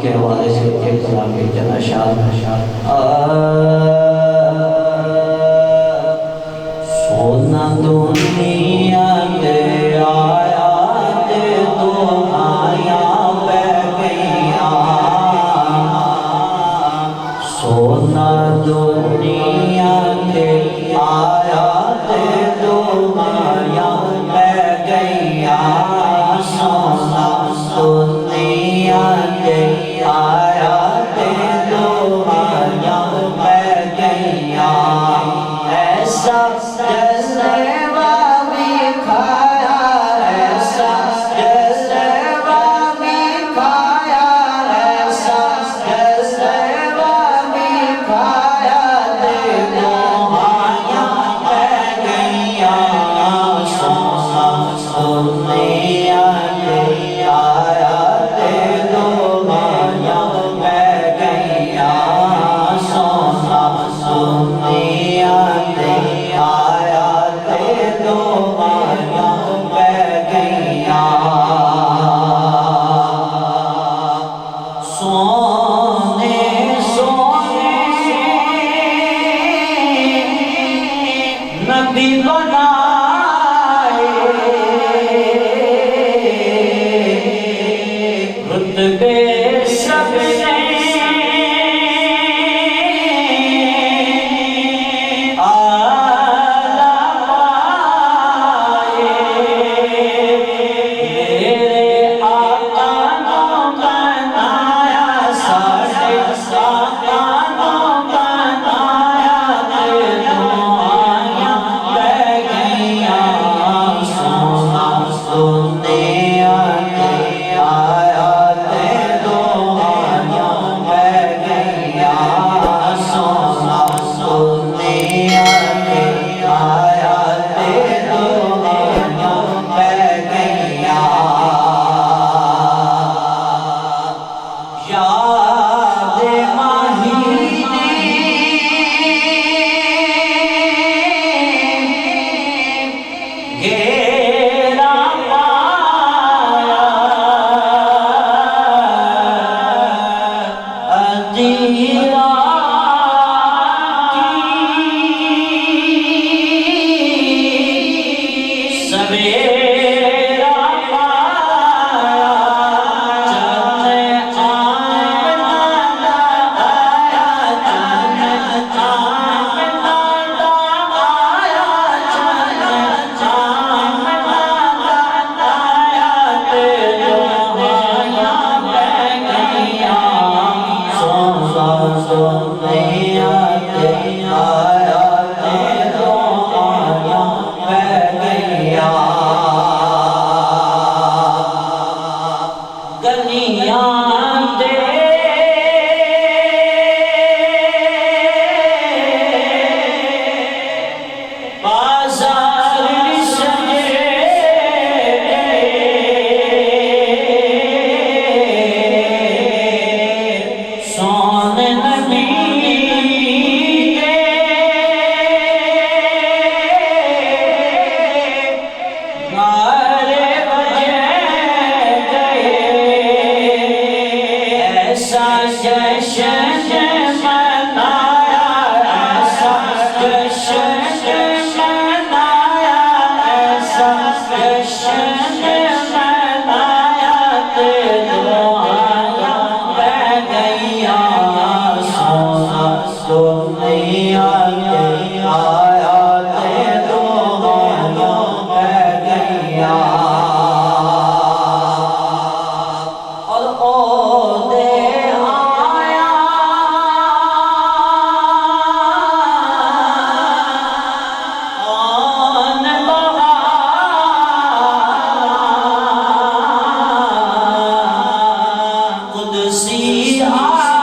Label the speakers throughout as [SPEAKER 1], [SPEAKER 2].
[SPEAKER 1] کے حوالے سے ایک کلام بھی جانا سونا دنیا کے آیات دو مایا بہ گیا سونا دنیا کے آیات دو مایا بہ گیا ایسا جلوہ بھی کھایا ایسا جلوہ بھی کھایا ایسا جلوہ بھی کھایا دیکھو مایا بہ گیا سونا دنیا کے آیات دو مایا بہ گیا سونا دنیا کے آیات دو مایا بہ گیا سونے سونے نبی بنائے رتبے سب نے اعلیٰ پائے میرے آقا نے بنایا ساڑھے آقا نے بنایا دو آیاں بہ گیا سونا دنیا کے آیات دو آیاں بہ گیا سونا دنیا کے آیات دو آیاں بہ گیا یاد مہینے گھیرا پایا عطیرہ کی سویرا پایا جنت آمدہ آیا جنت آمدہ آیا جنت آمدہ آیا تیرو آیا بہ گیا سونا دنیا کے آیات دو آیاں بہ گیا گلیاں دے بازار سجے سون نبی کے نعرے بجے گئے ایسا جشن منایا ایسا جشن منایا ایسا جشن منایا دو آیاں بہ گیا سونا دنیا کے آیات دو آیاں بہ گیا اور عہد آیا آن بہا قدسی آئے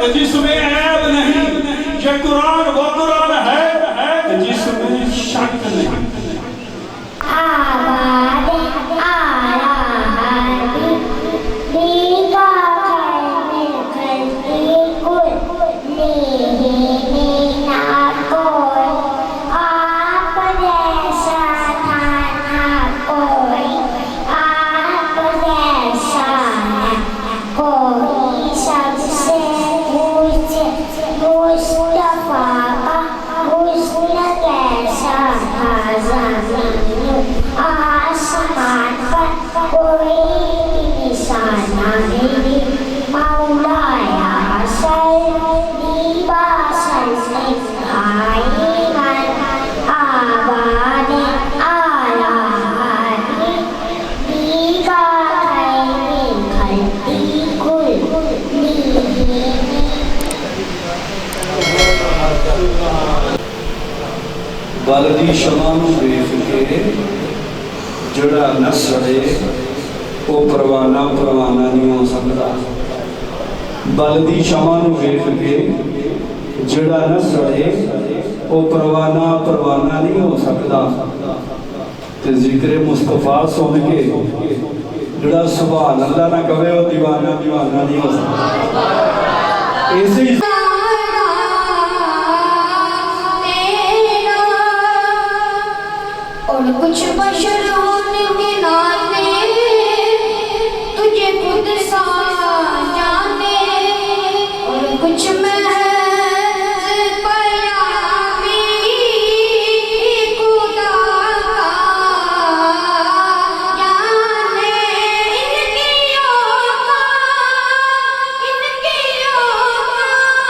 [SPEAKER 2] جس میں عیب نہیں، یہ قرآن وہ قرآن ہے جس میں شک نہیں۔
[SPEAKER 3] بالدی شمان ویف کے جڑا نہ سڑے وہ پروانہ پروانہ نہیں ہو سکتا۔ بالدی شمان ویف کے جڑا نہ سڑے وہ پروانہ پروانہ نہیں ہو سکتا۔ تے ذکر مصطفیٰ سن کے جڑا سبحان اللہ نہ کہے وہ دیوانہ دیوانہ نہیں ہو سکتا۔ ایسے ہی
[SPEAKER 4] کچھ بشر ہونے کے ناطے تجھے خود سا جانے، اور کچھ محض پیامی خدا کا جانے۔ ان کی اوقات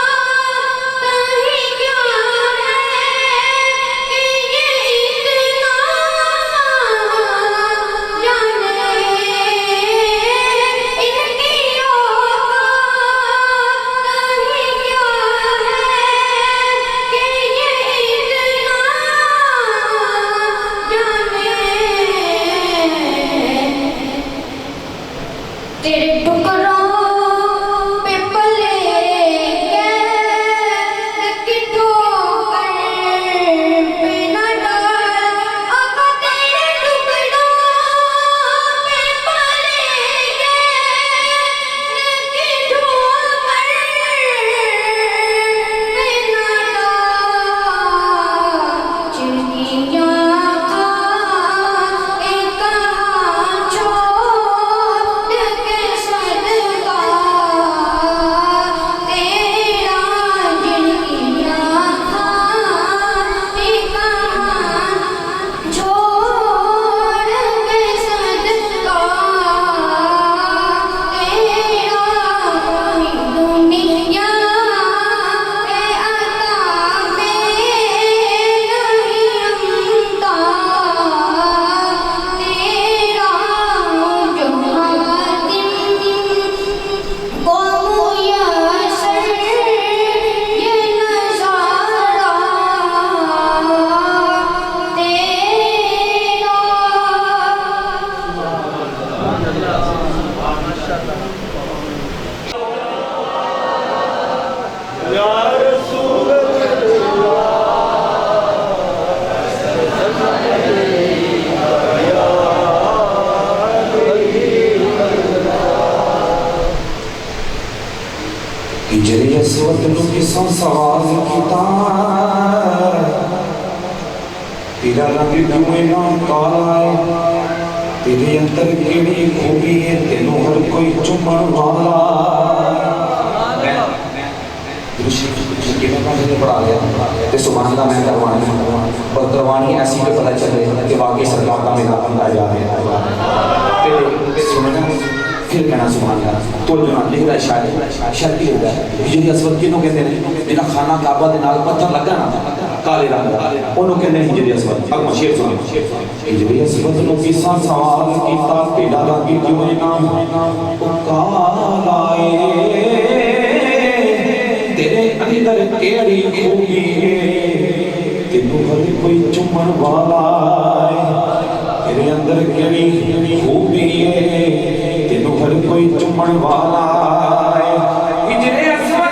[SPEAKER 4] نہیں کیا ہے کہ یہ اتنا
[SPEAKER 5] ہجری اسود نو کساں سوال کیتا تیرا رنگ کیوں نہ کالا ہے تیرے اندر کیڑی خوبی ہے تینوں ہر کوئی چمن والا پڑھا گیا تے سبحان اللہ میں کروانی اور کروانی ایسی پہ پتہ چلے کہ واقعی سرکار کا میرا بندہ جا رہا ہے سننا پھر کہنا سبحان اللہ تو جو لکھ رہا ہے شاعر کی لکھ رہا ہے ہجری اسود کینوں کہتے ہیں جنہاں خانہ کعبہ دے نال پتھر لگا نا کالے رنگ دا انہوں کہتے ہیں ہجری اسود اگما شیر سنو ہجری اسود نو کساں سوال کیتا پیڑا رنگ کیوں نہ کالا ہے تیرے اندر کیڑی خوبی ہے تینوں ہر کوئی چمن والا ہے تیرے اندر کیڑی خوبی ہے تینوں ہر کوئی چمن والا ہے ہجری اسود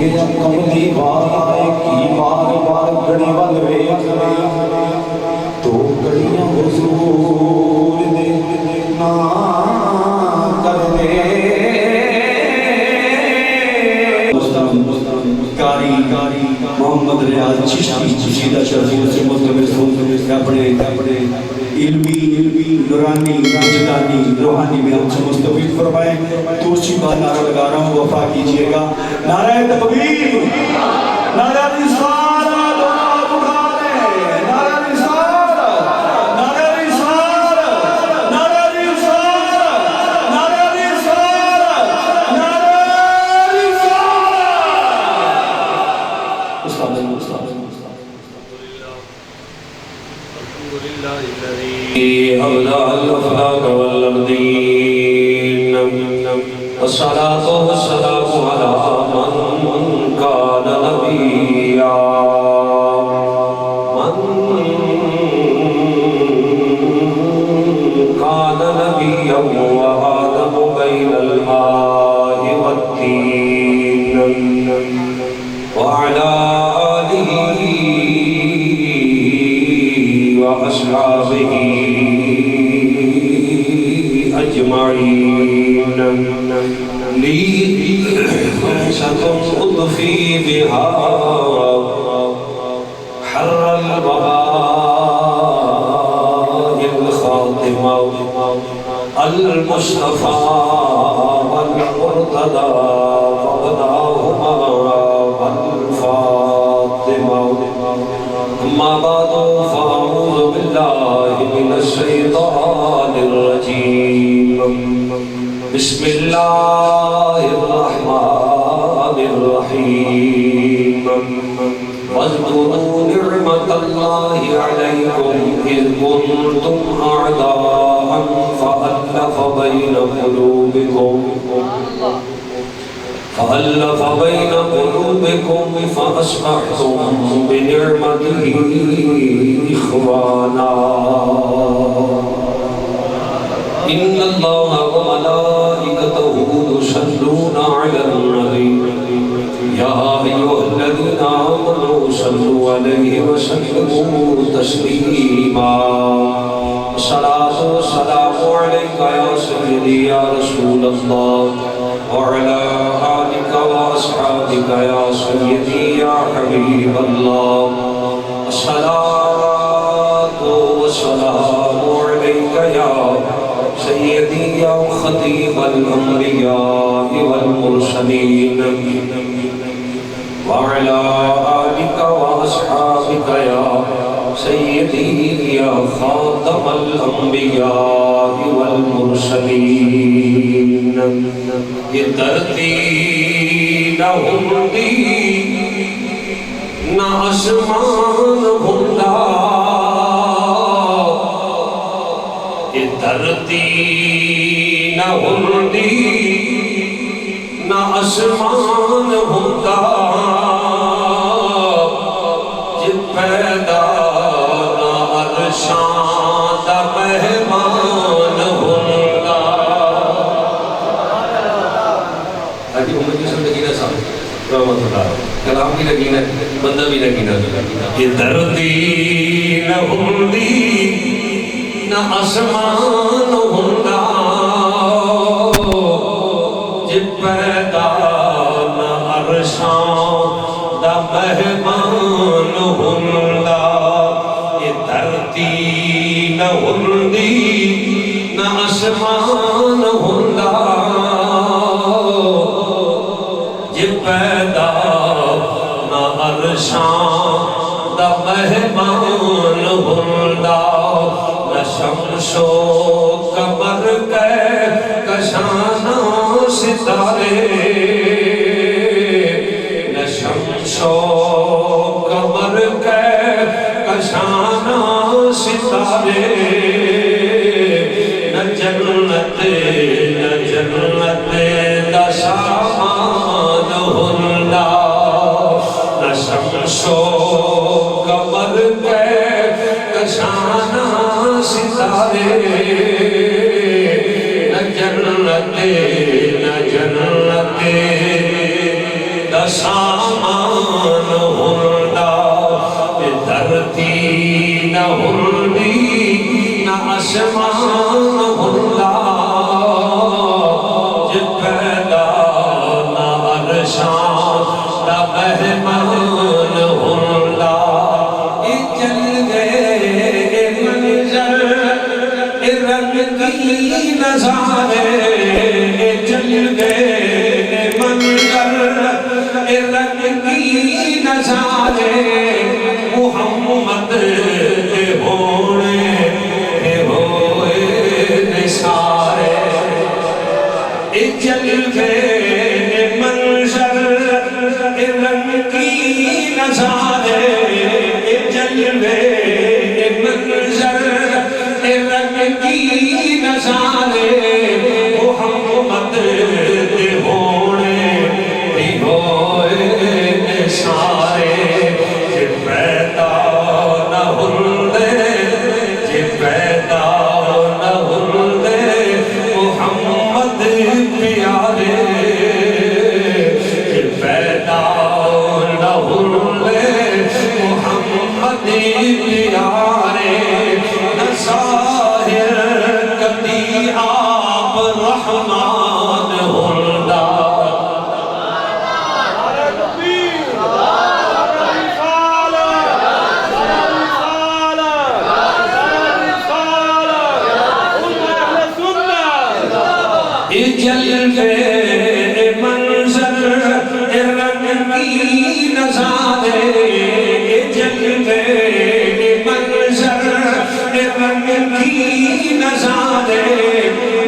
[SPEAKER 5] کملی وائے کی بار بار گڑی وال ویکھنا تو گڑیاں حضور دے نا کر دے
[SPEAKER 3] کاری محمد ریاض چشتی چشیدہ شہزور سے مستمر سن اپنے علمی نورانی وجدانی روحانی میں ہم سے مستفید فرمائیں تو اسی بات نعرہ لگا رہا ہوں وفا کیجئے گا نعرہ تکبیر نعرہ رسالت نعرہ رسالت نعرہ رسالت نعرہ رسالت نعرہ رسالت نعرہ رسالت استاد
[SPEAKER 6] أبدأ الأفلاك والأرضين والصلاة والسلام على من كان نبيا وآدم بين الماء والدين وعلى آله وأصحابه أجمعين لي خمسة أضفي بها حر البهاء الخاتمة المصطفى والمرتضى فضلاهما والفاطمة أما بعد فأعوذ بالله من الشيطان الرجيم بسم الله الرحمن الرحيم واذكروا نعمة الله عليكم إذ كنتم أعداء فألف بين قلوبكم فأصبحتم بنعمته إخوانا إن الله وملائكته يصلون على النبي يا أيها الذين آمنوا صلوا عليه وسلموا تسليما الصلاة والسلام عليك يا سيدي يا رسول الله وعلى آلك وأصحابك يا سيدي يا حبيب الله الصلاة والسلام عليك يا سيدي يا خطيب الأنبياء والمرسلين وعلى آلك وأصحابك يا سيدي يا خاتم الأنبياء والمرسلين یہ دھرتی نہ ہوندی نہ آسمان ہوندا یہ دھرتی نہ ہوندی آسمان ہوتا جی پیدا نہ عرشاں دا مہمان ہوتا حاجی محمد یوسف نگینہ صاحب رحمت اللہ کلام بھی نگینہ بندہ بھی نگینہ یہ دردی نہ ہوندی نہ آسمان ہوتا جی پیدا نہ عرشاں دا مہمان ہوتا یہ دھرتی نہ ہوندی نہ آسمان ہوتا جی پیدا نہ عرشاں دا مہمان ہوتا نہ شمس و قمر کے کشانہ ستارے نہ شمس و قمر کے کشانہ ستارے نہ جنت دا سامان ہوتا نہ شمس و قمر کے کشانہ ستارے نہ جنت دا سامان ہوتا دھرتی نہ ہوندی نہ آسمان ہوتا جی پیدا نہ عرشاں دا مہمان ہوتا یہ چل گئے منظر رنگ کی نظارے چل گئے منظر رنگ کی نظارے محمد ہونے ہوئے نثارے چل گئے منظر رنگ کی نظارے چل گئے منظر رنگ کی نظارے محمد ہونے ہوئے نثارے جی پیدا نہ ہوندے جی پیدا نہ ہوندے محمد پیارے جی پیدا نہ ہوندے محمد پیارے نہ ظاہر کبھی آپ رحمان ہوندہ جل گئے منظر رنگ کی نظارے جل گئے منظر رنگ کی نظارے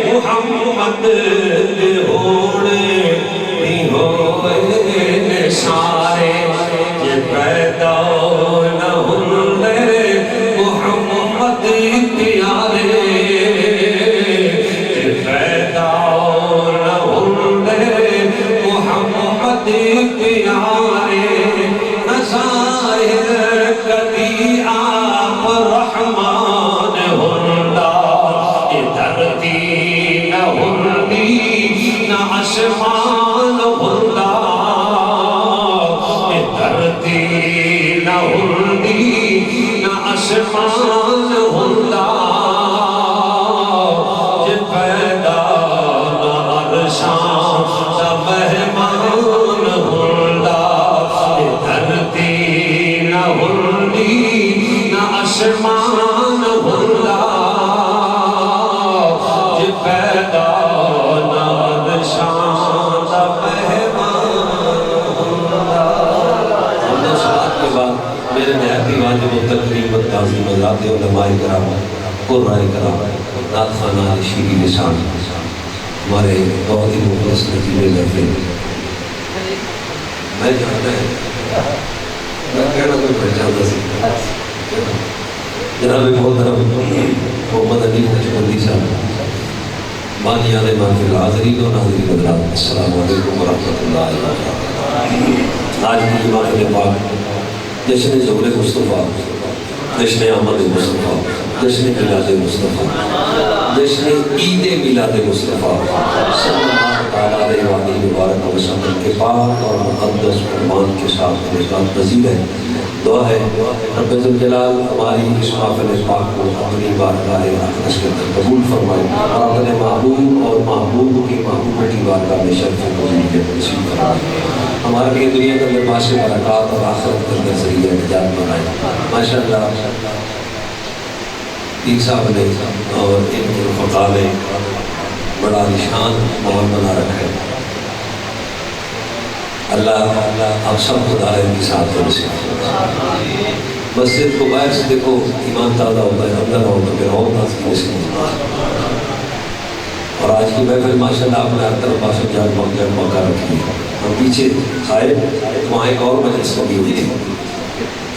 [SPEAKER 6] محمد ہونے ہوئے نثارے یہ پیدا نہ ہوندے محمد پیارے پیدا نہ ہوندے محمد پیارے نہ ظاہر کبھی آپ رحمان ہوندہ یہ دھرتی نہ ہوندی نہ آسمان ہوندہ یہ دھرتی نہ ہوندی نہ آسمان ہوندہ پیدا نہ عرشاں دا مہمان ہوتا دھرتی نہ ہوندی نہ آسمان ہوتا جی پیدا نہ عرشاں دا مہمان ہوتا ہم صلاة کے بعد میرے نہایت واجب و تقریب و تعظیم ذات علماء کرام قرآن کرام نعت خانہ شیری لسان ہمارے بہت ہی مخلص نتیجے لگتے میں جانتا ہے میں کہنا کوئی پہچانتا سی جناب محترم محمد علی نقشبندی صاحب مانیان محفل حاضرین و ناظرین حضرات، السلام علیکم ورحمۃ اللہ وبرکاتہ۔ آج کی محفل پاک جشن ظہور مصطفیٰ، جشن آمد مصطفیٰ، جشن میلاد مصطفیٰ، جشن عید میلاد مصطفیٰ صلی اللہ تعالیٰ علیہ وآلہ مبارک وسلم کے پاک اور مقدس فرمان کے ساتھ نشان پذیر ہے۔ دعا ہے رب ذوالجلال ہماری اس محفل پاک کو اپنی بارگاہ اقدس کے اندر قبول فرمائے اور اپنے محبوب اور محبوب کی محبوب کی بارگاہ میں شرف فضیلت نصیب فرمائے۔ ہمارے لیے دنیا کے اندر باعث برکات اور آخرت کے اندر ذریعہ نجات بنائے۔ ماشاءاللہ پیر صاحب نے اور ان کے رفقا نے بڑا نشان ماحول بنا رکھا ہے۔ اللہ آپ سب خدا ان کے ساتھ مسجد کو باہر سے دیکھو ایمان تازہ ہوتا ہے، اندر ہو تو پھر اور نازکی نصیب۔ اور آج کی محفل ماشاءاللہ آپ نے ہر طرف باشد جان موقع رکھی ہے۔ ہم پیچھے آئے وہاں ایک اور مجلس لگی ہوئی تھی،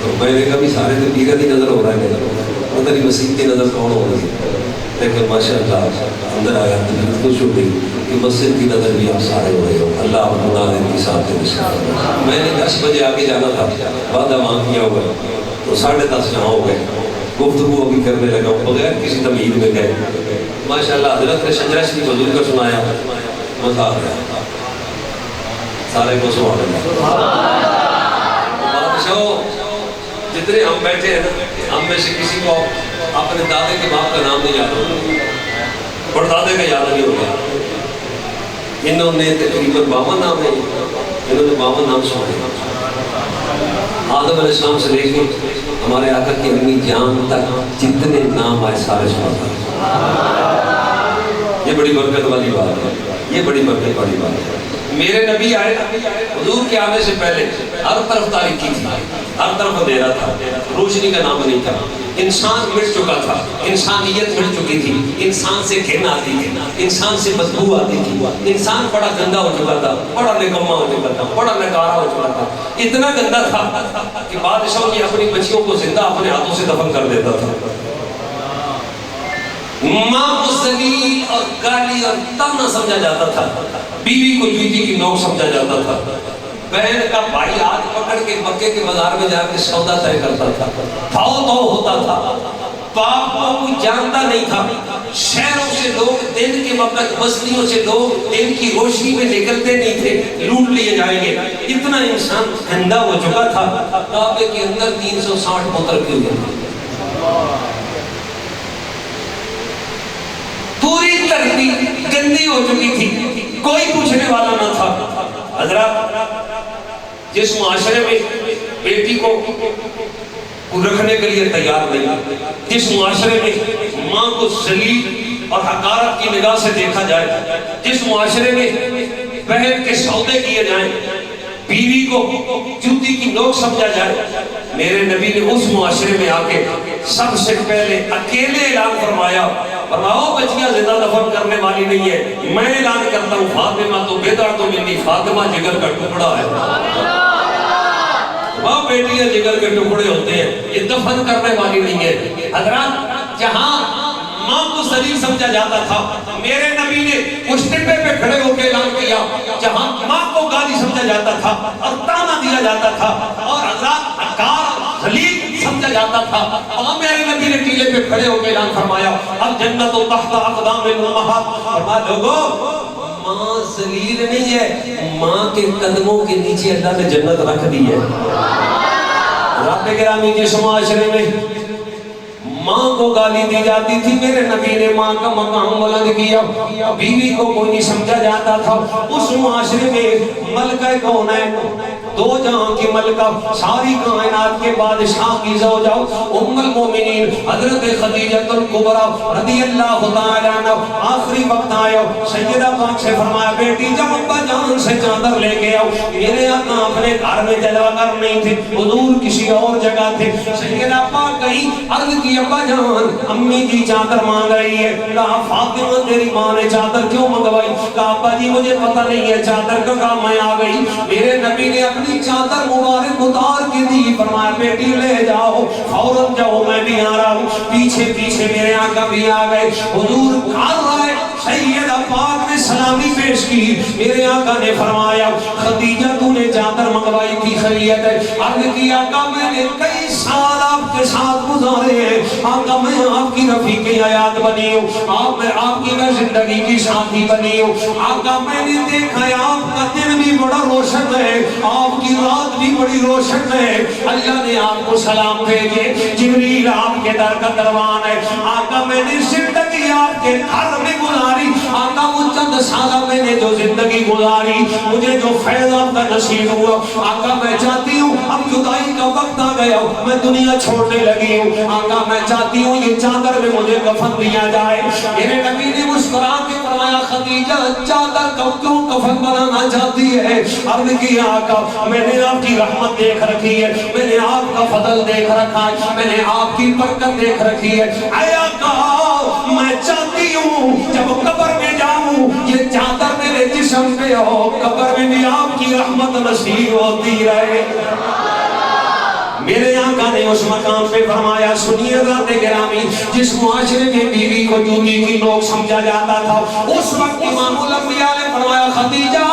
[SPEAKER 6] تو میں نے کہا بھی سارے تو پیرہ کی نظر ہو رہا ہے، پتہ نہیں مسجد کی نظر کون ہو رہی ہے، لیکن ماشاءاللہ اندر آیا تو دل خوش ہو گئی کہ مسجد کی نظر بھی آپ سارے ہو رہے ہو۔ اللہ آپ خدا ان کی ساتھ میں نے 10 بجے آگے جانا تھا، بعد وہاں کیا ہوا تو 10:30 یہاں ہو گئے۔ گفتگو ابھی کرنے لگا بغیر کسی تمہید میں گئے۔ ماشاءاللہ حضرت نے شجرہ شریف حضور کا سنایا، مزہ آ گیا، سارے کو سبحان اللہ۔ بادشاہ جتنے ہم بیٹھے ہیں نا، ہم میں سے کسی کو اپنے دادے کے باپ کا نام نہیں یاد ہوگا، پردادے کا یاد نہیں ہوگا۔ انہوں نے تقریباً 52 نام ہے، انہوں نے 52 نام سنائے۔ آدم علیہ السلام سے لے کے ہمارے آقا کی امی جان تک جتنے نام آئے سارے سناتا۔ یہ بڑی برکت والی بات ہے، یہ بڑی برکت والی بات ہے۔ میرے نبی آئے، حضور کے آنے سے پہلے ہر طرف تاریکی تھی، ہر طرف اندھیرا تھا، روشنی کا نام نہیں تھا۔ انسان مٹ چکا تھا، انسانیت مٹ چکی تھی، انسان سے گھن آتی تھی، انسان سے بدبو آتی تھی، انسان بڑا گندا ہو چکا تھا، بڑا نکما ہو چکا تھا، بڑا نکارا ہو چکا تھا۔ اتنا گندا تھا کہ بادشاہ کی اپنی بچیوں کو زندہ اپنے ہاتھوں سے دفن کر دیتا تھا۔ ماں کو ذلیل اور گالی اور تانا سمجھا جاتا تھا، بیوی کو جوتی کی نوک سمجھا جاتا تھا، بہن کا بھائی ہاتھ پکڑ کے مکے کے بازار میں جا کے سودا طے کرتا تھا، تھاؤ تو ہوتا تھا، باپ کو کوئی جانتا نہیں تھا۔ شہروں سے لوگ دن کے وقت، بستیوں سے لوگ دن کی روشنی میں نکلتے نہیں تھے، لوٹ لیے جائیں گے۔ اتنا انسان گندا ہو چکا تھا، کعبے کے اندر 360 پتھر کیوں گئے، پوری دھرتی گندی ہو چکی تھی، کوئی پوچھنے والا نہ تھا۔ حضرات جس معاشرے میں بیٹی کو رکھنے کے لیے تیار نہیں، جس معاشرے میں ماں کو ذلیل اور حقارت کی نگاہ سے دیکھا جائے، جس معاشرے میں بہن کے سودے کیے جائیں، بیوی کو جوتی کی نوک سمجھا جائے، میرے نبی نے اس معاشرے میں آ کے سب سے پہلے اکیلے اعلان فرمایا، فرماؤ بچیاں زندہ دفن کرنے والی نہیں ہے، میں اعلان کرتا ہوں فاطمہ تو بیدار تو منی، فاطمہ جگر کا ٹکڑا ہے۔ وہ بیٹیاں جگر کے ٹکڑے ہوتے ہیں، یہ دفن کرنے والی نہیں ہے۔ حضرات جہاں ماں کو ذلیل سمجھا جاتا تھا، میرے نبی نے اس ٹپے پہ کھڑے ہو کے اعلان کیا، جہاں ماں کو گالی سمجھا جاتا تھا اور تانا دیا جاتا تھا اور حضرات حقار ذلیل سمجھا جاتا تھا، وہاں میرے نبی نے ٹیلے پہ کھڑے ہو کے اعلان فرمایا، اب جنت و تحت اقدام الامہات، فرمایا لوگو ماں ذلیل نہیں ہے، ماں کے قدموں کے نیچے اللہ نے جنت رکھ دی ہے۔ رب گرامی جس معاشرے میں ماں کو گالی دی جاتی تھی، میرے نبی نے ماں کا مقام بلند کیا، بیوی کو کوئی نہیں سمجھا جاتا تھا۔ اس معاشرے میں ملکہ کون ہے؟ دو جہاں کی ملکہ، ساری کائنات کے بادشاہ کی زوجہ ام المومنین حضرت خدیجہ الکبریٰ رضی اللہ تعالیٰ عنہ، آخری وقت آیا، سیدہ پاک سے فرمایا بیٹی جب ابا جان سے چادر لے کے آؤ، میرے آقا اپنے گھر میں جلوہ گر نہیں تھے، حضور کسی اور جگہ تھے۔ سیدہ پاک کہیں عرض کی ابا جان امی کی چادر مانگ رہی ہے، کہا فاطمہ تیری ماں نے چادر کیوں منگوائی؟ کہا ابا جی مجھے پتہ نہیں ہے چادر کا، کہا میں آ گئی۔ میرے نبی نے اپنی چادر مبارک اتار کے دی، فرمایا بیٹی لے جاؤ، فوراً جاؤ میں بھی آ رہا ہوں۔ پیچھے پیچھے میرے آقا بھی آ گئے، حضور کھا رہا ہے، سیدہ پاک نے سلامی پیش کی. میرے آقا نے فرمایا خدیجہ تو نے چادر منگوائی تھی خیریت ہے. عرض کی آقا میں نے کئی سال آپ کے ساتھ گزارے ہیں. آقا میں آپ کی رفیق حیات بنی ہوں, میں آپ کی میں زندگی کی ساتھی بنی ہوں. آقا میں نے دیکھا ہے آپ کا دن بھی بڑا روشن ہے, آپ کی رات بھی بڑی روشن ہے. اللہ نے آپ کو سلام بھیجے, جبریل آپ کے در کا دروان ہے. آقا میں نے زندگی آپ کے گھر میں گزاری. آقا وہ چند سالہ میں نے جو زندگی گزاری, مجھے جو فیض آپ کا نصیب ہوا, آقا میں چاہتی ہوں اب جدائی کا وقت آ گیا, میں دنیا چھوڑنے لگی ہوں. آقا میں چاہتی ہوں یہ چادر میں مجھے کفن دیا جائے. میرے نبی نے مسکرا کے فرمایا خدیجہ چادر کو کیوں کفن بنانا چاہتی ہے؟ عرض کی آقا میں نے آپ کی رحمت دیکھ رکھی ہے, میں نے آپ کا فضل دیکھ رکھا ہے, میں نے آپ کی برکت دیکھ رکھی ہے. اے آقا میں چاہتی ہوں جب قبر میں جاؤں یہ چادر میرے جسم پہ ہو, قبر میں بھی آپ کی رحمت نصیب ہوتی رہے. میرے آقا نے اس مقام پہ فرمایا سنیے حضرات گرامی, جس معاشرے میں بیوی کو جوتی کی نوک سمجھا جاتا تھا, اس وقت امام الانبیاء نے فرمایا خدیجہ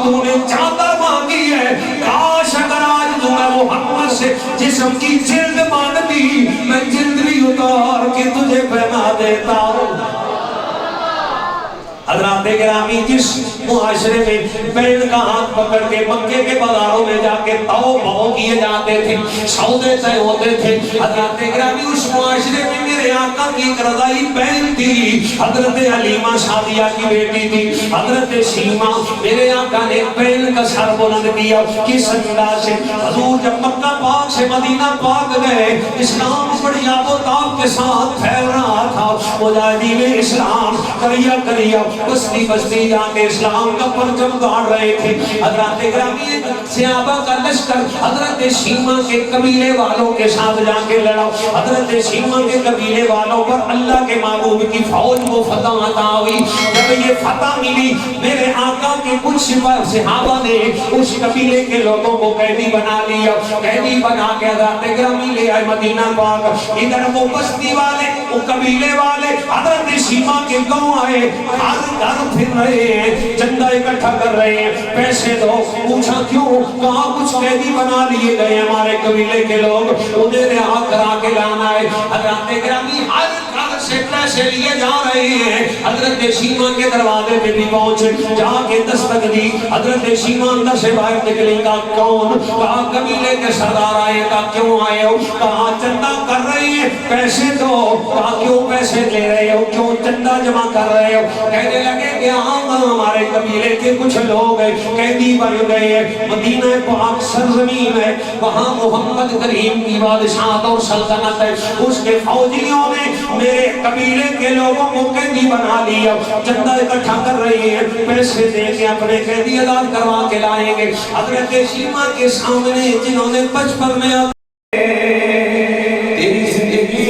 [SPEAKER 6] تو نے چادر مانگی ہے, کاش اگر آج تو میں محمد سے جسم کی جلد مانگتی, میں جلد بھی اتار کے تجھے پہنا دیتا ہوں. حضرات گرامی جس معاشرے میں بیل کا ہاتھ پکڑ کے مکے کے بازاروں میں جا کے تو بھاؤ کیے جاتے تھے, سودے طے ہوتے تھے, حضرات گرامی اس معاشرے میں میرے آقا کی ایک رضائی بہن تھی, حضرت علیمہ شادیہ کی بیٹی تھی, حضرت سیمہ. میرے آقا نے بیل کا سر بلند کیا کس انداز سے, حضور جب مکہ پاک سے مدینہ پاک گئے, اسلام بڑی آب و تاب کے ساتھ پھیل رہا تھا. مجاہدین اسلام کریا کریا بستی بستی جا کے اسلام کا پرچم گاڑ رہے تھے. حضرات گرامی صحابہ کا لشکر حضرت سیمہ کے قبیلے والوں کے ساتھ جا کے لڑا. حضرت سیمہ کے قبیلے والوں پر اللہ کے محبوب کی فوج کو فتح عطا ہوئی. جب یہ فتح ملی میرے آقا کے کچھ صحابہ نے اس قبیلے کے لوگوں کو قیدی بنا لیا, قیدی بنا کے حضرات گرامی لے آئے مدینہ پاک. ادھر وہ بستی والے وہ قبیلے والے حضرت سیمہ کے گاؤں آئے, گھر پھر رہے ہیں, چندہ اکٹھا کر رہے ہیں, پیسے دو. پوچھا کیوں؟ کہاں کچھ قیدی بنا لیے گئے ہمارے قبیلے کے لوگ, انہیں رہا کرا کے لانا ہے. حضرات گرامی ہر گھر سے پیسے لیے جا رہے ہیں. حضرت سیمہ کے دروازے پہ بھی پہنچے, جا کے دستک دی. حضرت سیمہ اندر سے باہر نکلی, کہا کون؟ کہا قبیلے کے سردار آئے. کہا کیوں آئے ہو؟ کہا چندہ کر رہے ہیں, پیسے دو. کہا کیوں پیسے لے رہے ہو, کیوں چندہ جمع کر رہے ہو؟ کہنے لگے کہ ہمارے قبیلے کے کچھ لوگ قیدی بن گئے ہیں, مدینہ پاک سرزمین ہے, وہاں محمد کریم کی بادشاہت اور سلطنت ہے. اس کے فوجیوں نے میرے قبیلے کے لوگوں کو قیدی بنا لیا, چندہ اکٹھا کر رہی ہیں, پیسے دے کے اپنے قیدی آزاد کروا کے لائیں گے. حضرت سیمہ کے سامنے جنہوں نے بچپن میں
[SPEAKER 2] تیری زندگی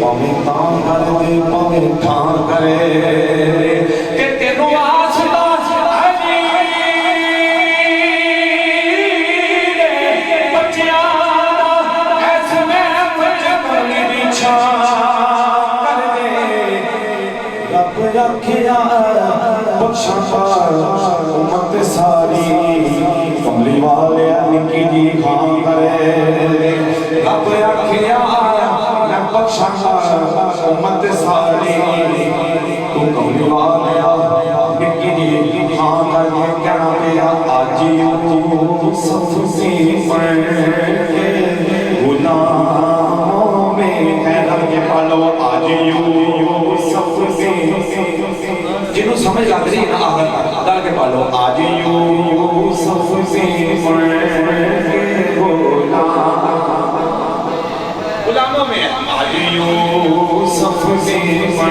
[SPEAKER 2] پاویں تاں کر دے پاویں تھاں کرے کہ تینوں واسطہ ہے بچیاں ایس میں بچپن بچھا کر دے. رب رکھیا بخشاں پار امت ساری, کملی والے نکی جی خان کرے. رب رکھیا بخشاں امت ساری, تو کملی والے نکی جی خان کرے. کہنا پیا آج یوسف سیمہ کے غلاموں میں ہے. رب کے پالو آج یوسف سیمہ, جنہوں سمجھ لگ رہی ہے نا آخر دل کے پالو آج یوسف سیمہ کے غلاموں میں ہے. آج یوسف سیمہ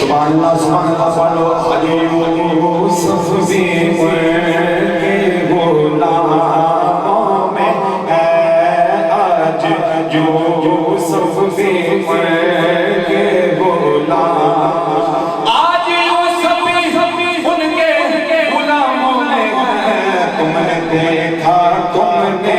[SPEAKER 2] سبحان اللہ پالو آج یوسف سیمہ کے غلاموں میں ہے. آج یوسف سیمہ دیکھا تم نے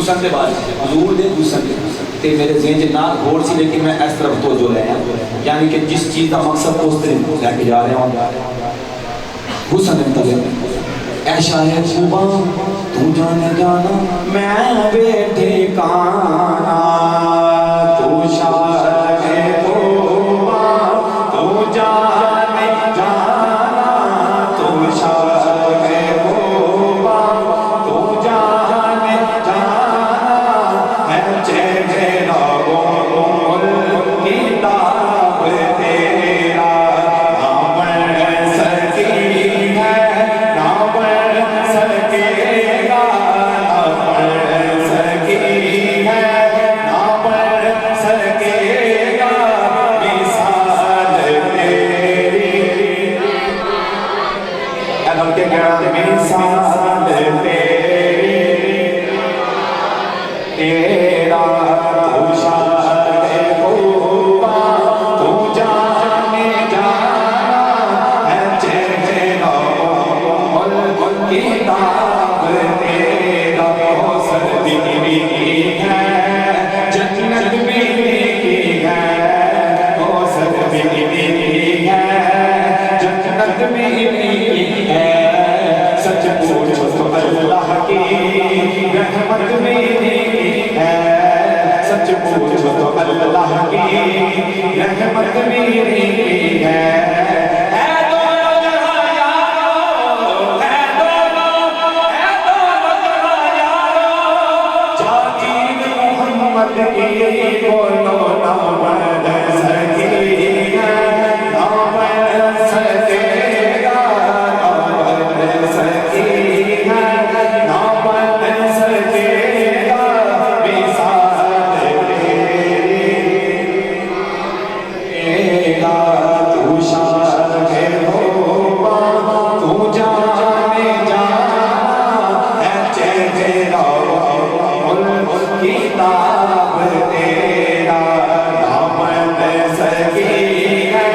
[SPEAKER 5] حسن دے بعد حضور دے حسن دے تے میرے ذہن چ نہ غور سی لیکن میں اس طرف توجہ لے آیا یعنی کہ جس چیز کا مقصد اس طرف لے کے جا رہا ہوں حسن متعلق اے شاہ خوبا تو جانے جانا میں بیٹھے کانا تو شاہ خوبا تو جانے جانا تو شاہ خوبا تو جانے جانا ہے چہرہ گول کتاب تیرا نہ بڑھ سکی ہے نہ بڑھ سکے گا نہ بڑھ سکی ہے نہ بڑھ سکے گا مثال تیری اگر کہ مثال تیری تیرا تو شاہ خوبا تو جانے جانا ہے چہرہ گول کتاب تیرا کوثر بھی ہے جنت بھی ہے کوثر بھی ہے جنت بھی ہے سچ پوچھو تو اللہ کی رحمت بھی ہے سچ پوچھو تو اللہ کی رحمت بھی ہے اے دونوں جہاں یارو اے دونوں جہاں یارو جاگیر محمد کی بولو نہ بڑھ سکی ہے نہ بڑھ سکے گا نہ بڑھ سکی ہے نہ بڑھ سکے گا مثال تیری تیرا تو شاہ خوبا تو جانے جانا ہے چہرہ گول کتاب تیرا نہ بڑھ سکی ہے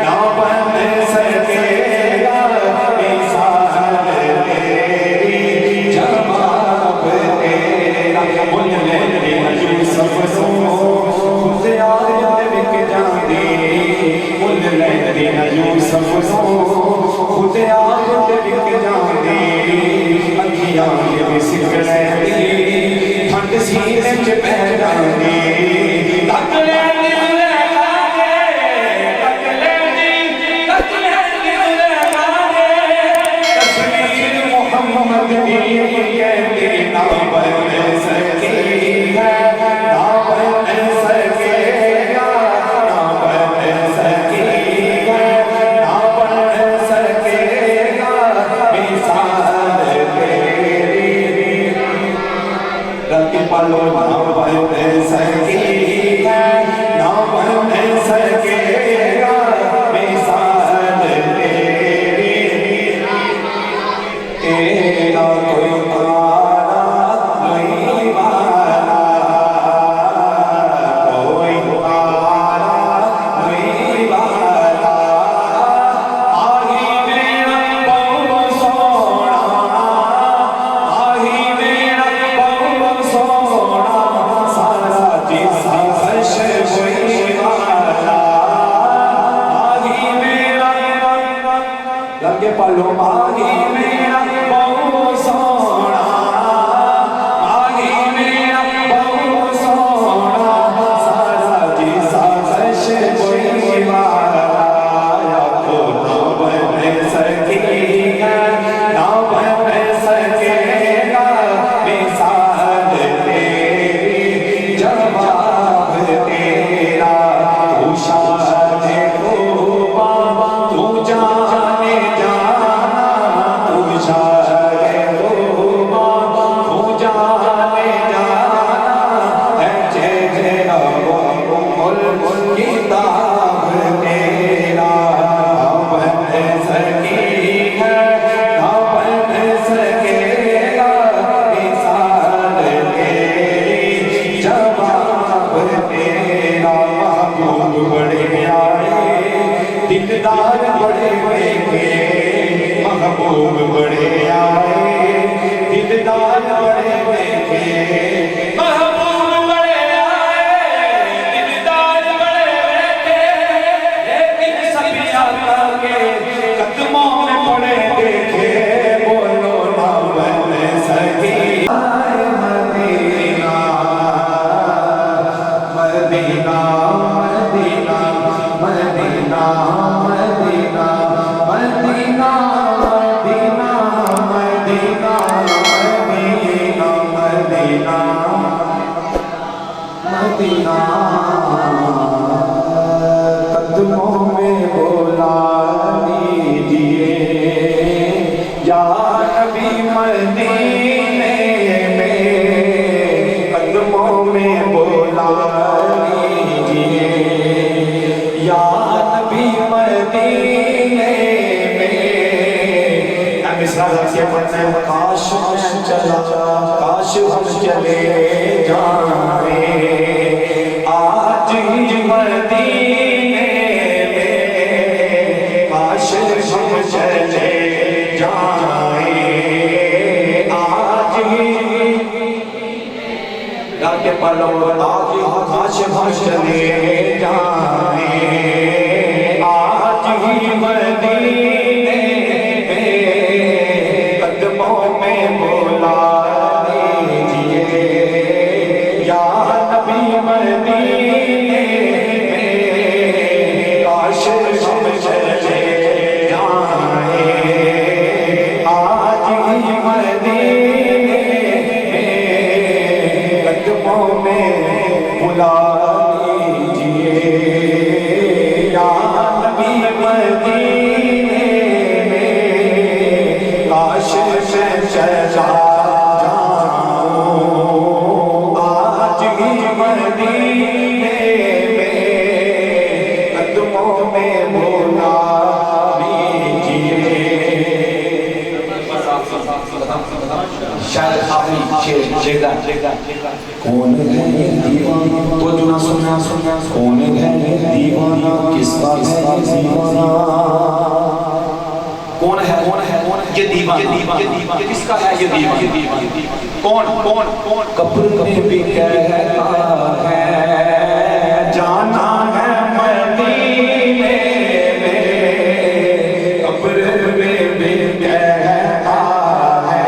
[SPEAKER 5] نہ بڑھ سکے گا مثال تیری جواب تیرا بول لے یوسف سو خود آیت بک جاندی بول لے یوسف سو خود آیت بک جاندی اکھیاں بھی سکھ لیندی ٹھنڈ سینے چ پہ جاندی تک لیندی لگا کے تک لیندی لگا کے تصویر محمد کی کہتی نہ بن سکی ہے نہ بن سکے گا نہ بن سکی ہے نہ بن سکے گا مثال تیری رتی پلو نہ بن سکی ہے نہ بن سکے گا مثال تیری تیرا کوئی تارا نہیں والا کوئی تارا نہیں والا آہی میرا بہت سونا آہی میرا بہت سونا سارا جیسا فرش کوئی والا آہی میرا لگے پلو آہی میرا بہت سونا آہی میرا بہت سونا سارا جیسا فرش کوئی والا یا تو نہ بن سکی ہے نہ بن سکے گا مثال تیری جواب تیرا تو شاہ خوبا تو جانے جانا تو شاہ خوبا تو جانے جانا ہے چہرہ گول کتاب تیرا نہ بن سکی ہے نہ بن سکے گا مثال تیری جواب تیرا محبوب بڑے پیارے دلدار بڑے دیکھے محبوب بڑے آئے دلدار بڑے دیکھے مدینہ قدموں میں بولا دیجئے یا نبی مدینے میں قدموں میں بولا دیجئے یا نبی مدینے میں کاش میں چلا کاش ہم چلے جائیں آج ہی مدینے میں کاش ہم چلے جائیں آج ہی گھر کے پلو آج کاش ہم چلے جائیں آج ہی مدینے قدموں میں بولا دیجئے یا نبی مدینے میں کاش ہم چلے جائیں آج ہی مدینے میں قدموں میں بولا دیجئے یا نبی مدینے میں کاش میں چلا جاؤں آج ہی مدینے میں قدموں میں بولا دیجئے شاید آخری شیر کون ہے یہ دیوانہ تو جو نہ سننا کون ہے یہ دیوانہ کس کا ہے یہ دیوانہ کون ہے یہ دیوانہ کس کا ہے یہ دیوانہ کون قبر میں بھی کہتا ہے جانا ہے مدینے میں قبر میں بھی کہتا ہے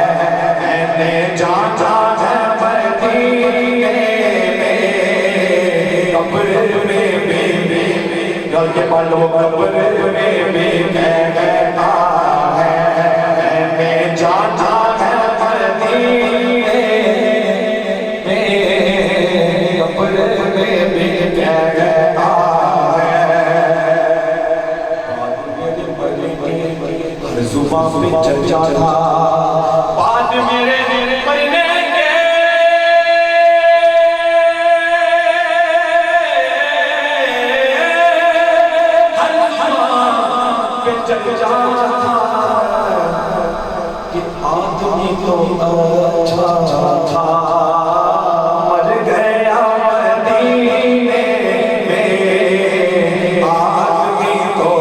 [SPEAKER 5] میں نے جانا ہے مدینے میں قبر میں بھی گل کے پلو قبر میں بھی کہتا زباں پہ چرچا تھا بعد میرے مرنے کے ہر زباں پہ چرچا تھا کہ آدمی تو اچھا تھا مر گیا مدینے میں آدمی تو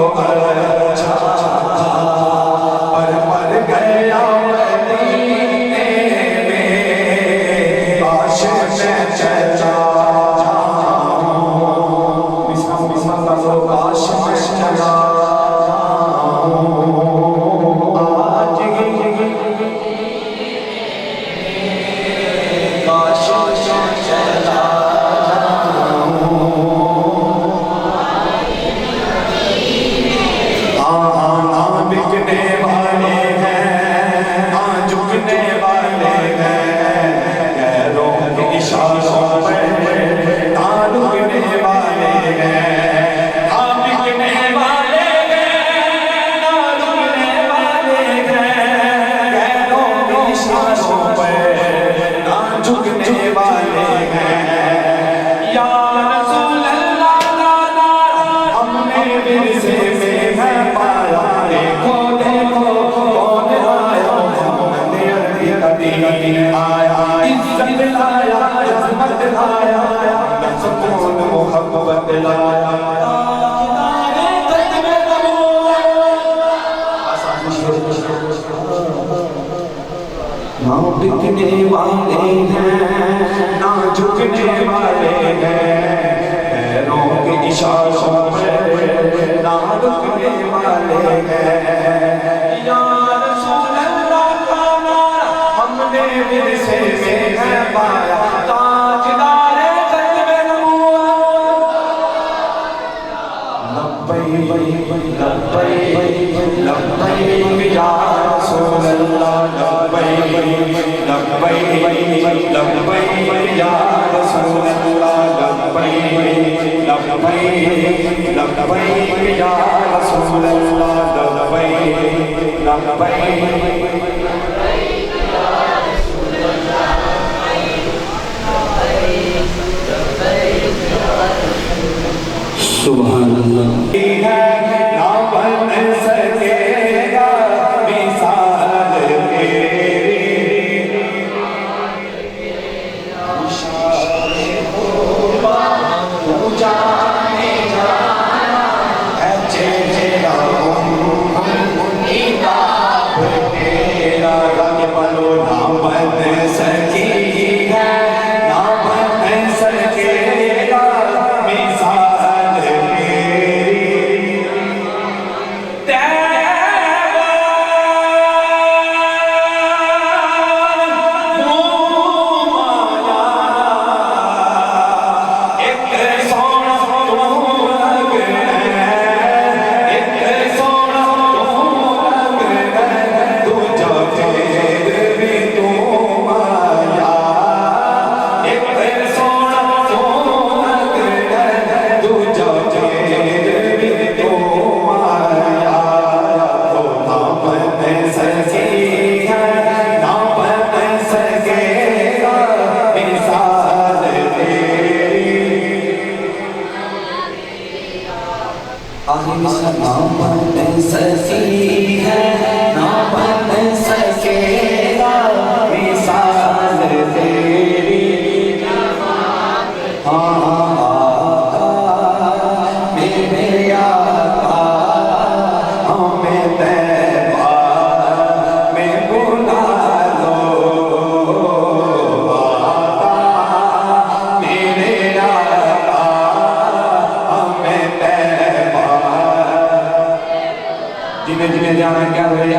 [SPEAKER 5] اچھا نہ بکنے والے ہیں نہ جھکنے والے ہیں پیروں کے اشاروں پہ نہ رکنے والے ہیں یا رسول اللہ کا نعرہ ہم نے ورثے میں ہے پایا تاجدار ختم نبوت لبیک لبیک لبیک یا رسول اللہ لبیک لبیک لبیک یا رسول اللہ
[SPEAKER 3] لبیک لبیک لبیک یا رسول اللہ لبیک لبیک سبحان اللہ نہ بن سکے گا مثال تیری تو جانے جانا ہے چہرہ کتاب تیرا رنگ بلو نہ بن سکی ہے نہ بن سکے گا مثال جنہیں جنہیں جانا کیا ہوئے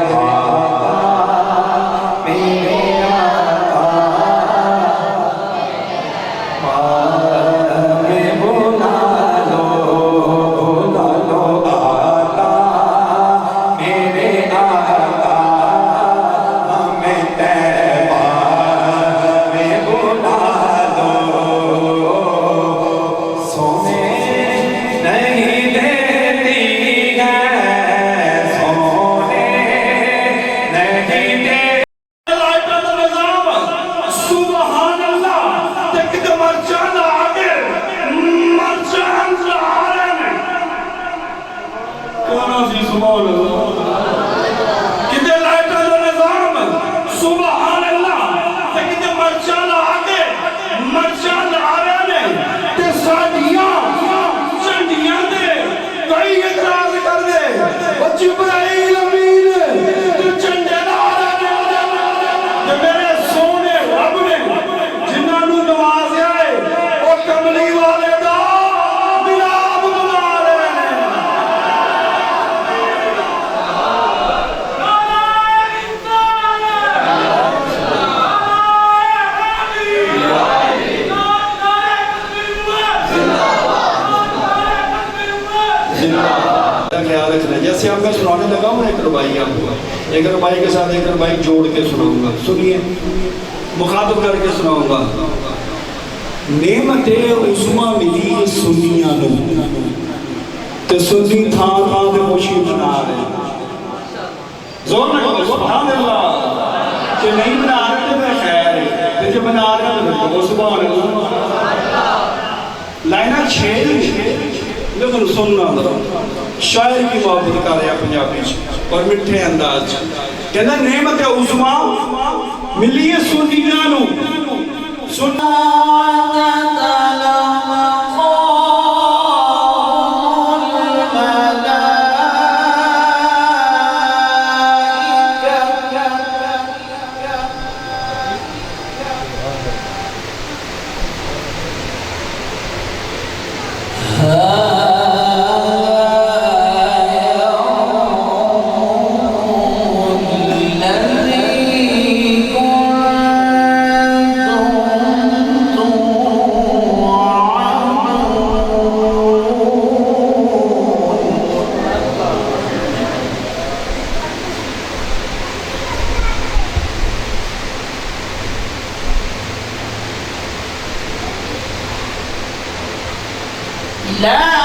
[SPEAKER 3] جیسے اب میں سنانے لگا ہوں ایک ربائی آپ کو ایک ربائی کے ساتھ ایک ربائی جوڑ کے سناؤں گا سنیے مخاطب کر کے سناؤں گا نعمت عظما ملی سنیاں نو تے سنی تھا دے خوشی منا رہے زور نہ کہو سبحان اللہ کہ نہیں بنا رہے تو میں خیر ہے تے جو بنا رہے تو کہو سبحان اللہ لائنہ چھے لیکن سننا شاعر کی محبت کر رہا پنجابی اور مٹھے انداز کہنا نعمت عظما ملی سنیاں نو سننا
[SPEAKER 1] وما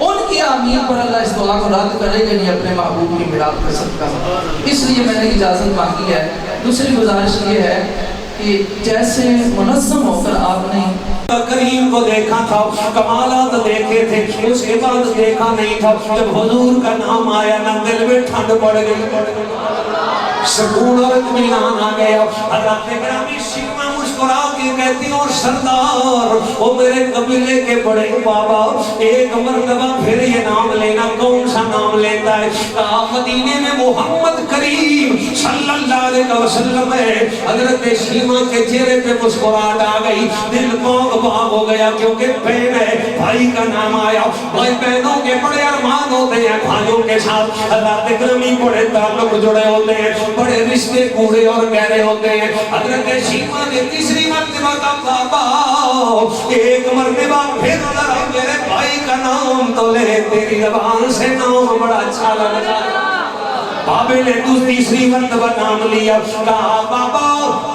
[SPEAKER 7] ان کی آمین پر اللہ اس دعا کو رد کرے گا نہیں اپنے محبوب کی میراث کا صدقہ. اس لیے میں نے اجازت مانگی ہے. دوسری گزارش یہ ہے کہ جیسے منظم ہو کر آپ نے
[SPEAKER 6] کریم کو دیکھا تھا، کمالات دیکھے تھے، اس کے بعد دیکھا نہیں تھا. جب حضور کا نام آیا نا دل میں ٹھنڈ پڑ گئی، سکون اور اطمینان آ گیا. حضرت گرامی شیما مسکرا کے کہتی اور سردار وہ میرے قبیلے کے بڑے بابا ایک مرتبہ پھر یہ نام لینا، کون سا نام لیتا ہے؟ کہا مدینے میں محمد کریم صلی اللہ علیہ وسلم ہے. حضرت شیما کے چہرے پہ مسکراہٹ آ گئی، دل باغ باغ ہو گیا کیونکہ بہن ہے، بھائی کا نام آیا. بھائی بہنوں کے بڑے ارمان ہوتے ہیں، بھائیوں کے ساتھ حضرت گرامی بڑے تعلق جڑے ہوتے ہیں، بڑے رشتے گہرے اور گہرے ہوتے ہیں. حضرت شیما نے تیسری مرتبہ کا بابا ایک مرتبہ پھر ذرا میرے بھائی کا نام تو لے، تیری زبان سے نام بڑا اچھا لگتا ہے. بابے نے تیسری مرتبہ نام لیا. کہا بابا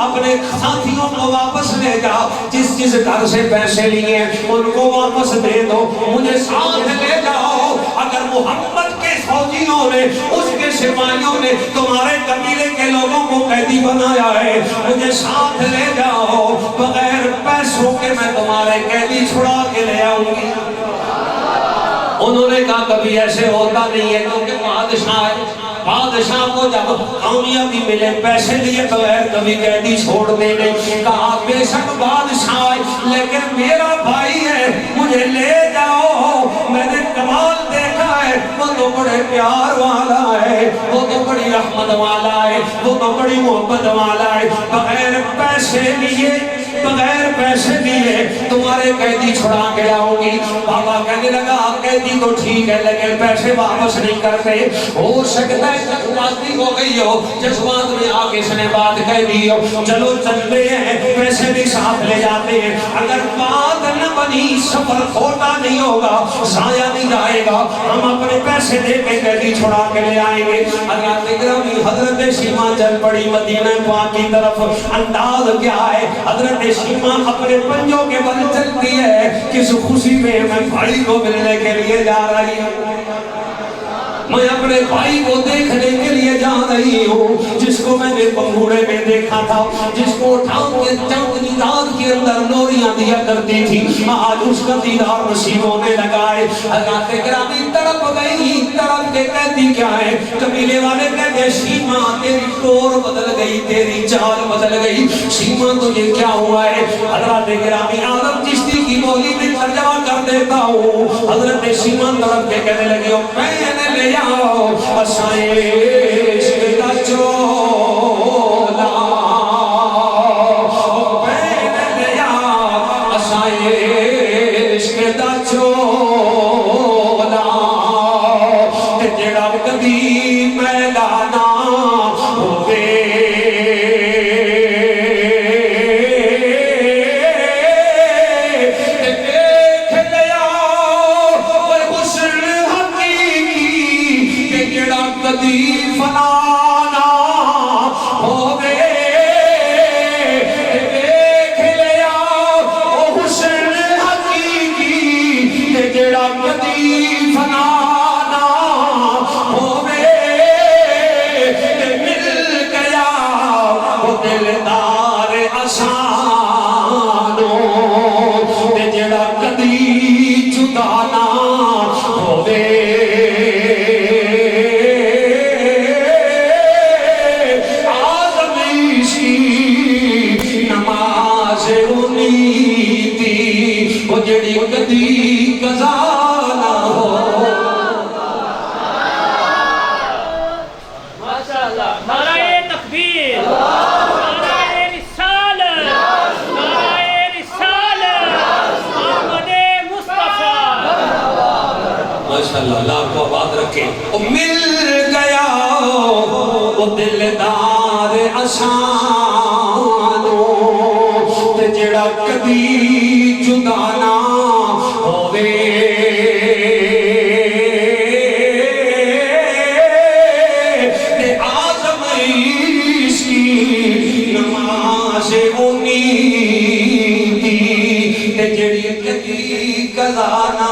[SPEAKER 6] اپنے ساتھیوں کو واپس لے جا، جس گھر سے پیسے لیے ان کو واپس دے دو، مجھے ساتھ لے جاؤ. اگر محمد کے فوجیوں نے، اس کے سپاہیوں نے تمہارے قبیلے کے لوگوں کو قیدی بنایا ہے، مجھے ساتھ لے جاؤ، بغیر پیسوں کے میں تمہارے قیدی چھڑا کے لے آؤں گی. انہوں نے کہا کبھی ایسے ہوتا نہیں ہے کیونکہ بادشاہ کو جب کامیابی ملے پیسے دیے بغیر کبھی قیدی چھوڑتے نہیں. کہا بے شک بادشاہ لیکن میرا بھائی ہے، مجھے لے جاؤ. میں نے کمال دیکھا ہے، وہ تو بڑے پیار والا ہے، وہ تو بڑی رحمت والا ہے، وہ تو بڑی محبت والا ہے. بغیر پیسے دیے تمہارے قیدی چھڑا کے لاؤں گی. بابا کہنے لگا قیدی تو ٹھیک ہے لیکن پیسے واپس نہیں کرتے. ہو سکتا ہے جذباتی ہو گئی ہو، جذبات میں آ کے اس نے بات کہہ دی ہو. چلو چلتے ہیں، پیسے بھی ساتھ لے جاتے ہیں. اگر بات نہ بنی سفر کھوٹا نہیں ہوگا، ضائع نہیں جائے گا، ہم اپنے پیسے دے کے قیدی چھڑا کے لے آئیں گے. اللہ تکرامی حضرت شیما چل پڑی مدینہ پاک کی طرف. انداز کیا ہے؟ حضرت شیما اپنے پنجوں کے بل چلتی ہے، کس خوشی میں میں بھائی کو ملنے کے لیے جا رہی ہوں، میں اپنے بھائی کو دیکھنے کے لیے جا رہی ہوں جس کو میں نے پنگوڑے میں دیکھا تھا، جس کو اٹھا کے چاندنی رات کے اندر نوریاں دیا کرتی تھی، آج اس کا دیدار نصیب ہونے لگا ہے. حضرت گرامی تڑپ گئی، تڑپ کے کہتی کیا ہے؟ قبیلے والے کہتے شیما تیری ٹور بدل گئی، تیری چال بدل گئی. شیما تجھے کیا ہوا ہے؟ حضرت گرامی عالم چشتی کی بولی میں ترجمہ کر دیتا ہوں. حضرت شیما تڑپ کے کہنے لگے میں نے لے جاؤ اسائش کا چولا، میں نے لے جاؤ اسائش کا چولا، جڑا کبھی میلانا ہوئے فنانا ہوگے. دیکھ لیا وہ حسن حقیقی جڑا کدی فنانا ہوگے. مل گیا وہ دلدار آسانوں جڑا کدی جدانا ہوگے. جڑی کدی قضا نہ ہو.
[SPEAKER 1] ماشاءاللہ، نعرہ تکبیر، نعرہ رسالت، نعرہ رسالت، محمد مصطفیٰ.
[SPEAKER 6] ماشاءاللہ، اللہ آپ کو آباد رکھے. مل گیا وہ دلدار آسانوں جڑا کدی جدا نہ ہوئے. آزمائش کی نماز امیدی جڑی کدی قضا نہ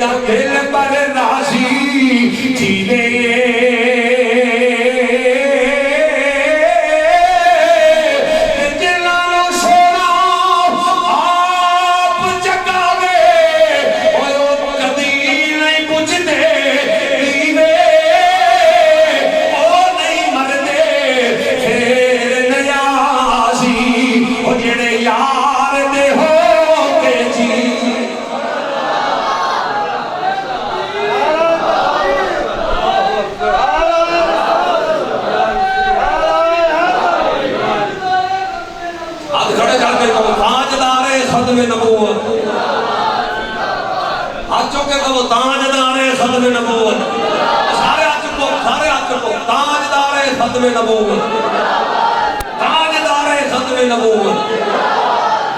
[SPEAKER 6] دا دل پر راضی جینے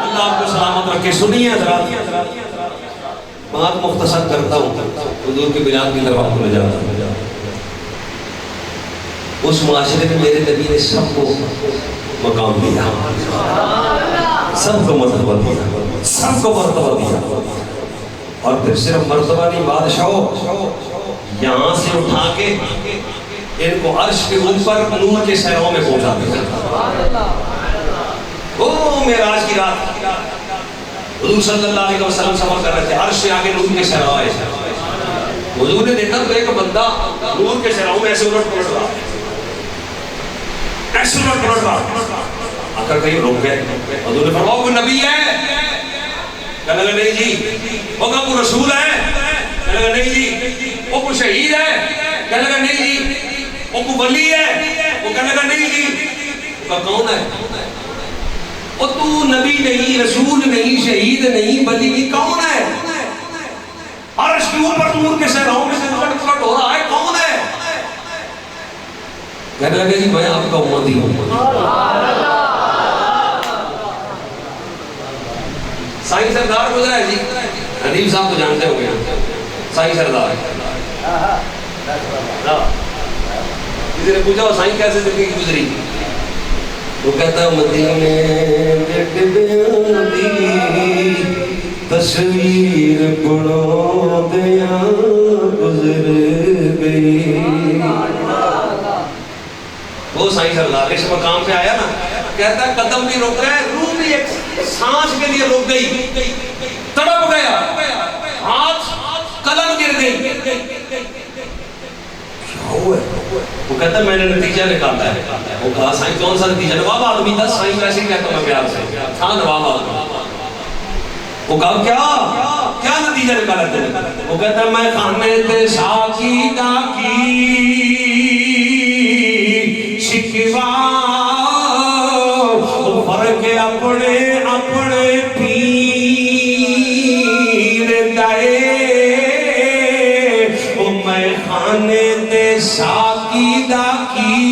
[SPEAKER 6] اللہ آپ کو سلامت رکھے. سنیے حضرات بات مختصر کرتا ہوں حضور کے بلاد کی طرف آپ کو لے جاتا ہوں. اس معاشرے میں میرے نبی نے سب کو مقام دیا, سب کو مرتبہ دیا, سب کو مرتبہ دیا, اور پھر صرف مرتبہ نہیں بادشاہوں یہاں سے اٹھا کے ان کو عرش کے اوپر نور کے صحراؤں میں پہنچا دیا. او معراج کی رات حضور صلی اللہ علیہ وسلم سفر کر رہے تھے, عرش سے آگے نور کے صحرا آئے. حضور نے دیکھا تو ایک بندہ نور کے صحراؤں میں ایسے الٹ پلٹ رہا, ایسے الٹ پلٹ رہا. آ کر کہیں رک گئے. حضور نے فرمایا کوئی نبی ہے؟ کہنے لگا نہیں جی. وہ کہا کوئی رسول ہے؟ کہنے لگا نہیں جی. وہ کوئی شہید ہے؟ کہنے لگا نہیں جی. وہ کوئی ولی ہے؟ وہ کہنے لگا نہیں جی. وہ کہا کون ہے؟ وہ تو نبی نہیں, رسول نہیں, شہید نہیں, ولی نہیں, کون ہے؟ عرش کے اوپر نور کے صحراؤں میں سے الٹ پلٹ ہو رہا ہے, کون ہے؟ کہنے لگا جی میں آپ کا امتی ہوں. سائیں سردار گزرا ہے جی, حنیف صاحب تو جانتے ہو گئے سائیں سردار. کسی نے پوچھا سائیں کیسے زندگی گزری؟ وہ کہتا مدینے ڈبیاں دی تصویر بڑھو دیا گزر گئی. وہ سائیں سردار اس مقام پہ آیا نا, کہتا ہے قدم بھی رک رہا ہے, روح بھی ایک سانس کے لیے رک گئی, تڑپ گیا, ہاتھ قلم گر گئی. وہ کہتا ہے میں نے نتیجہ نکالتا ہے. وہ کہا سائیں کون سا نتیجہ؟ نواب آدمی تھا. سائیں ویسے ہی کہتا میں پیار سے تھا نواب آدمی. وہ کہا کیا نتیجہ نکالا تھا؟ وہ کہتا ہے میں خانے تے ساکی دا کی شکوا فرق اپنے اپنے پیر دائے. وہ میں خانے ساکی دا کی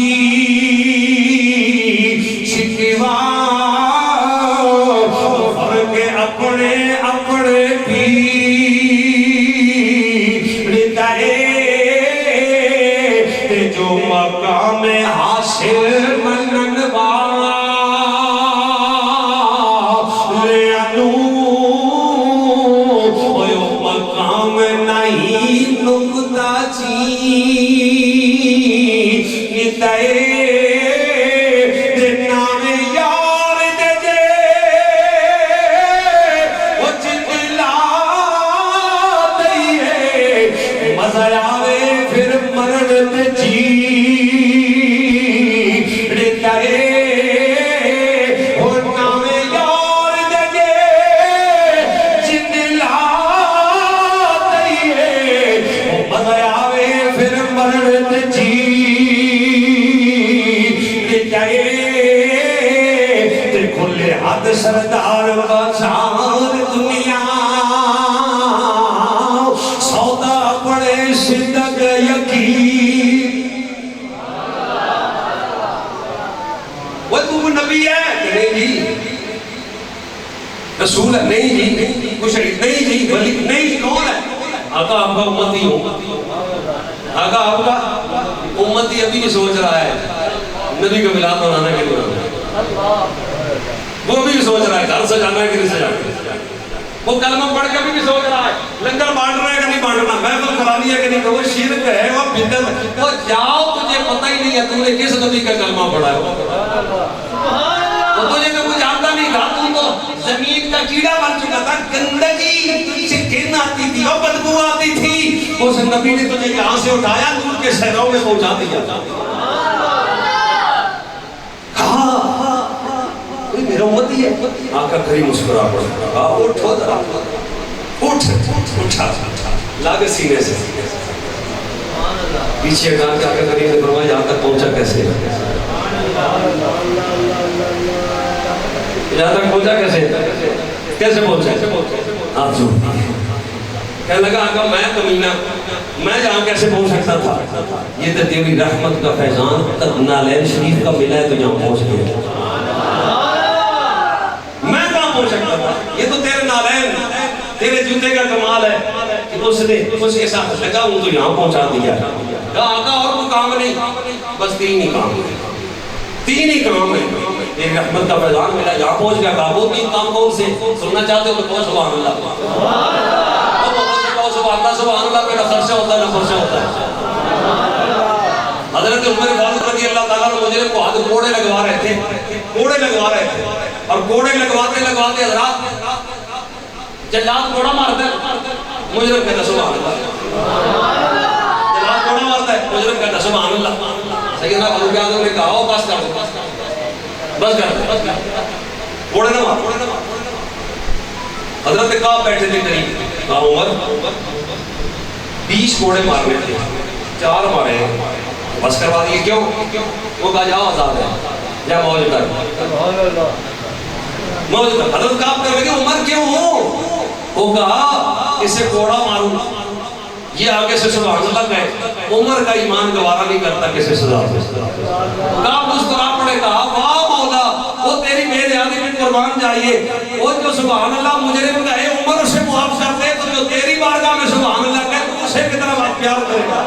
[SPEAKER 6] شکوا فرق اپنے اپنے پیر دائے. جو مقام حاصل منن والا لے آنو, وہ مقام نہیں نکتا سردار بازار دنیا سودا پڑے صدق یقین. وہ تو نبی ہے؟ نہیں جی. رسول ہے؟ نہیں جی. کچھ نہیں جی. ولی نہیں. کون ہے؟ آقا آپ کا امتی ہوں. آقا آپ کا امتی ابھی بھی سوچ رہا ہے نبی کا ملاد بنانے کے لیے, وہ بھی سوچ رہا ہے گھر سے جانا ہے کہ نہیں سے جانا ہے. وہ کلمہ پڑھ کے بھی سوچ رہا ہے لنگر بانٹ رہا ہے کہ نہیں نہیں کہ وہ شرک ہے وہ بدعت وہ جاؤ تجھے پتہ ہی نہیں ہے تم نے کس نبی کا کلمہ پڑھا ہے وہ تجھے تو کچھ آتا نہیں تھا تو زمین کا کیڑا بن چکا تھا گندگی تجھ سے گن آتی تھی اور بدبو آتی تھی اس نبی نے تجھے یہاں سے اٹھایا نور کے شہروں میں پہنچا دیا میرا امتی ہے آقا کریم مسکرا پڑا اٹھو ذرا اٹھا لاگ سینے سے پیچھے ہٹا کے آقا کریم نے فرمایا یہاں تک پہنچا کیسے یہاں تک پہنچا کیسے پہنچا آپ جو کہنے لگا آقا میں کمینہ میں جہاں کیسے پہنچ سکتا تھا یہ تو تیری رحمت کا فیضان نالین شریف کا ملا ہے تو جہاں پہنچ گیا میں کہاں پہنچ سکتا تھا یہ تو تیرے نالین تیرے جوتے کا کمال ہے کہ اس کے ساتھ لگا ہوں تو یہاں پہنچا دیا کہا آقا اور کوئی کام نہیں بس تین ہی کام ہے ایک رحمت کا فیضان ملا یہاں پہنچ گیا کہا وہ تین کام کون سے سننا چاہتے ہو تو کہو سبحان اللہ سبحان اللہ میرا خرچہ ہوتا ہے نہ خرچہ ہوتا ہے حضرت عمر فاروق رضی اللہ تعالیٰ نے مجھے کو ہاتھ کوڑے لگوا رہے تھے اور کوڑے لگواتے حضرات جلاد کوڑا مارتا ہے مجرم کہتا سبحان اللہ جلاد کوڑا مارتا ہے مجرم کہتا سبحان اللہ سیدنا فاروق اعظم نے کہا بس کر کوڑے نہ مار حضرت کعب بیٹھے تھے قریب کہا عمر 20 کوڑے مارنے تھے 4 مارے بس کروا دیے کیوں وہ کہا جاؤ آزاد ہے جا موج کر حضرت کعب کہنے لگے عمر کیوں ہو وہ کہا اسے کوڑا ماروں یہ آگے سے سبحان اللہ کہے عمر کا ایمان گوارا نہیں کرتا کسے سزا کعب مسکرا پڑے کہا واہ مولا وہ تیری بے نیازی میں قربان جائیے وہ جو سبحان اللہ مجرم کہے عمر اسے معاف کر دے تو جو تیری بارگاہ میں سبحان اللہ کہے تو اسے کتنا بات پیار کرے گا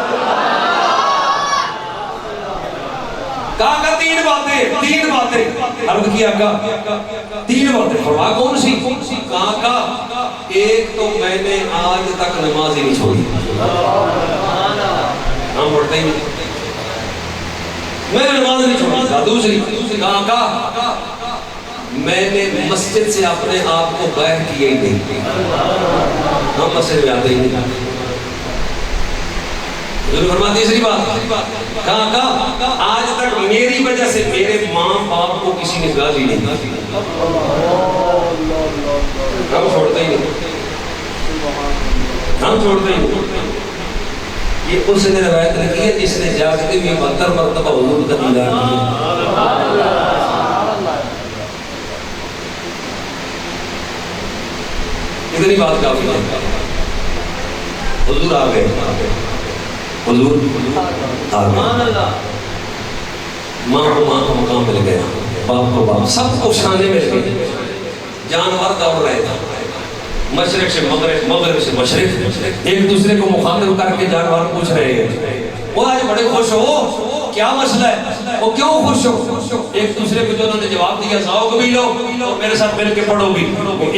[SPEAKER 6] کہا کہ 3 باتیں عرض کیا کہا 3 باتیں فرما کون سی کہا کہ ایک تو میں نے آج تک نماز ہی نہیں چھوڑی ہم پڑھتے ہی نہیں میں نے نماز نہیں چھوڑی دوسری کہا کہ میں نے مسجد سے اپنے آپ کو باہر کیا ہی نہیں ہم مسجد میں آتے ہی نہیں فرما تیسری بات کہا آج تک میری وجہ سے میرے ماں باپ کو کسی نے گالی نہیں ہم چھوڑتے ہی نہیں یہ اس نے روایت لکھی ہے جس نے جاگتے ہوئے 72 مرتبہ حضور کا دیدار کیا اتنی بات کافی ہے حضور آ گئے حضور آ گئے ماں کو مقام مل گیا باپ کو باپ سب کو شانے مل گئے جانور دوڑ رہے تھے مشرق سے مغرب سے مشرق ایک دوسرے کو مخاطب کر کے جانور پوچھ رہے ہیں وہ آج بڑے خوش ہو کیا مسئلہ ہے وہ کیوں خوش ہو ایک دوسرے کو جو انہوں نے جواب دیا ساؤ کبھی لو میرے ساتھ مل کے پڑھو بھی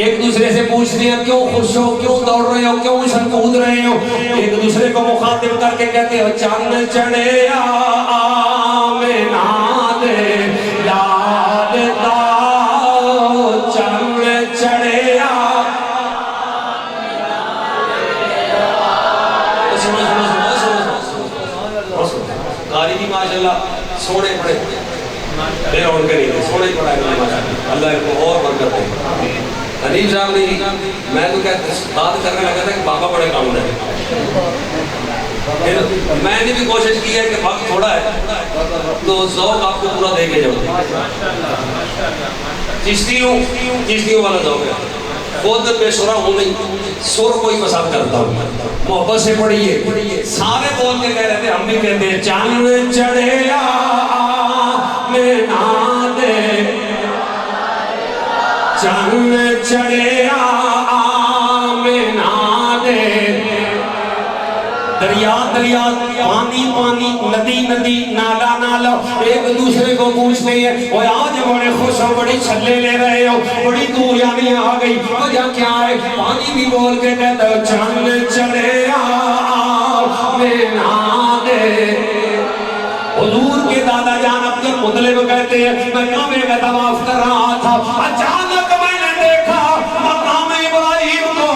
[SPEAKER 6] ایک دوسرے سے پوچھ دیا کیوں خوش ہو کیوں دوڑ رہے ہو کیوں اچھل کود رہے ہو ایک دوسرے کو مخاطب کر کے کہتے ہو چاند چڑھے آمینہ دے لال دا چاند چڑھے ماشاءاللہ سونے پڑے بے رون کے نہیں سونے پڑا ہے اللہ ان کو اور برکت دے حنیف صاحب نے میں تو کہتا بات کرنے لگا تھا کہ بابا بڑے کام ہے میں نے بھی کوشش کی ہے کہ وقت تھوڑا ہے تو ذوق آپ کو پورا دے کے جاؤں چشتیوں والا ذوق ہے خود بے سرا ہوں نہیں سر کو ہی پسند کرتا ہوں محبت سے پڑھیے سارے بول کے کہہ رہے تھے ہم بھی کہتے ہیں چاند چڑھے آمینہ دے چاند چڑھے آمینہ دے دریا پانی ندی نالا ایک دوسرے کو پوچھتے ہیں وہ آج بڑے خوش ہو بڑی چھلے لے رہے ہو بڑی دور یعنی آ گئی وجہ کیا ہے پانی بھی بول کے کہتا ہے چاند چڑھے آمینہ میں کعبے کا طواف کر رہا تھا، اچانک میں نے دیکھا مقام ابراہیم کو،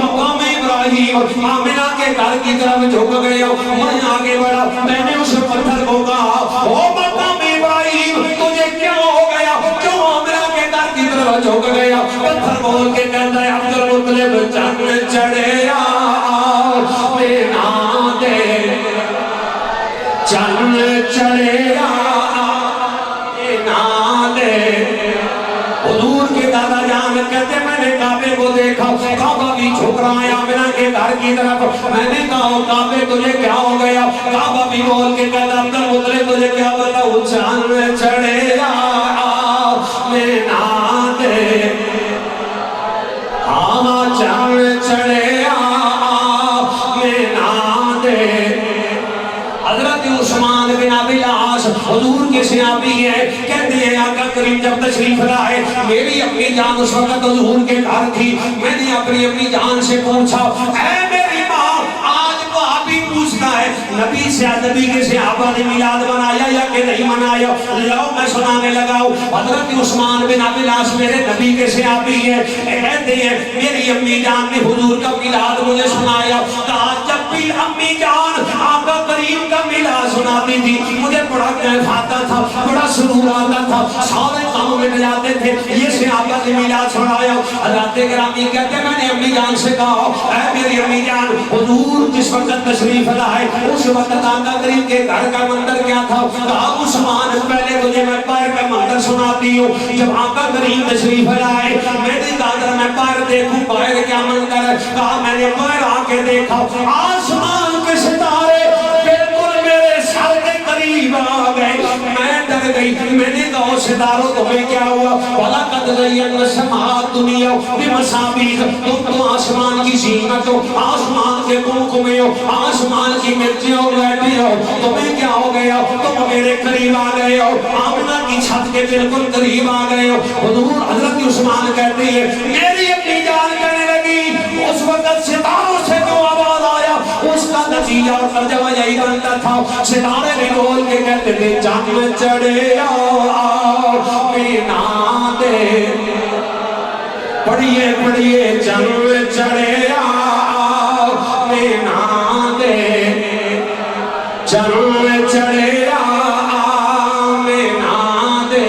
[SPEAKER 6] مقام ابراہیم آمنہ کے گھر کی طرف جھک گیا، میں آگے بڑھا، میں نے اس پتھر کو کہا او مقام ابراہیم تجھے کیا ہو گیا، کیوں آمنہ کے گھر کی طرف جھک گیا؟ پتھر بول کے کہتا ہے عبد المطلب چند چڑھے مینا دے، چند چڑھے مینا دے۔ حضور کے دادا جان کہتے میں نے کعبے کو دیکھا، کعبہ بھی جھک رہا ہے آمنہ کے گھر کی طرف، میں نے کہا کعبے تجھے کیا ہو گیا؟ کعبہ بھی بول کے کہتا عبد المطلب تجھے کیا بتاؤں، چند چڑھے مینا دے، ہاں چند چڑھے مینا دے۔ حضرت عثمان بن ابی العاص حضور کے صحابی ہیں، کہتے ہیں آقا کریم جب تشریف لائے میری اپنی جان اس وقت حضور کے گھر تھی، میں نے اپنی اپنی جان سے پوچھا اے میری ماں آج کو آپ ہی پوچھتا ہے نبی سے نبی کے صحابہ نے میلاد منایا یا کہ نہیں منایا؟ لو میں سنانے لگا ہوں۔ حضرت عثمان بن ابی العاص میرے نبی کے صحابی ہیں، کہتے ہیں میری امی جان نے حضور کا میلاد مجھے سنایا، کہا جب بھی امی جان آقا کریم کا میلاد سناتی تھی مجھے بڑا کیف آتا تھا، بڑا سرور آتا تھا، سارے کام مٹ جاتے تھے، یہ صحابہ نے میلاد سنایا۔ حضرت گرامی کہتے ہیں میں نے امی جان سے کہا اے میری امی جان حضور جس وقت تشریف لائے اس وقت آقا کریم کے گھر کا منظر کیا تھا؟ کہا عثمان پہلے تجھے میں باہر کا منظر سناتی ہوں، جب آقا کریم تشریف لائے میں نے کہا ذرا میں باہر دیکھوں باہر کیا منظر ہے، کہا میں نے باہر آ کے دیکھا آسمان کے ستارے بالکل میرے سر کے قریب آ گئے، میں ڈر گئی، میں نے کہا ستاروں تمہیں کیا ہوا؟ وَلَقَدْ زَيَّنَّا السَّمَاءَ الدُّنْيَا بِمَصَابِيحَ، تم تو آسمان کی زینت ہو، آسمان کے قمقمے ہو، آسمان کی مرچیں اور لائٹیں ہو، تمہیں کیا ہو گیا؟ تم میرے قریب آ گئے ہو، آمنہ کی چھت کے بالکل قریب آ گئے ہو۔ حضور حضرت عثمان کہتے ہیں میری اپنی جان کہنے لگی اس وقت ستاروں سے جو آواز آیا اس کا نتیجہ اور ترجمہ یہی بنتا تھا، ستارے بھی بول کے کہتے تھے چاند چڑھے مینا دے، پڑھیے پڑھیے چاند چڑھے مینا دے، چاند چڑھے مینا دے۔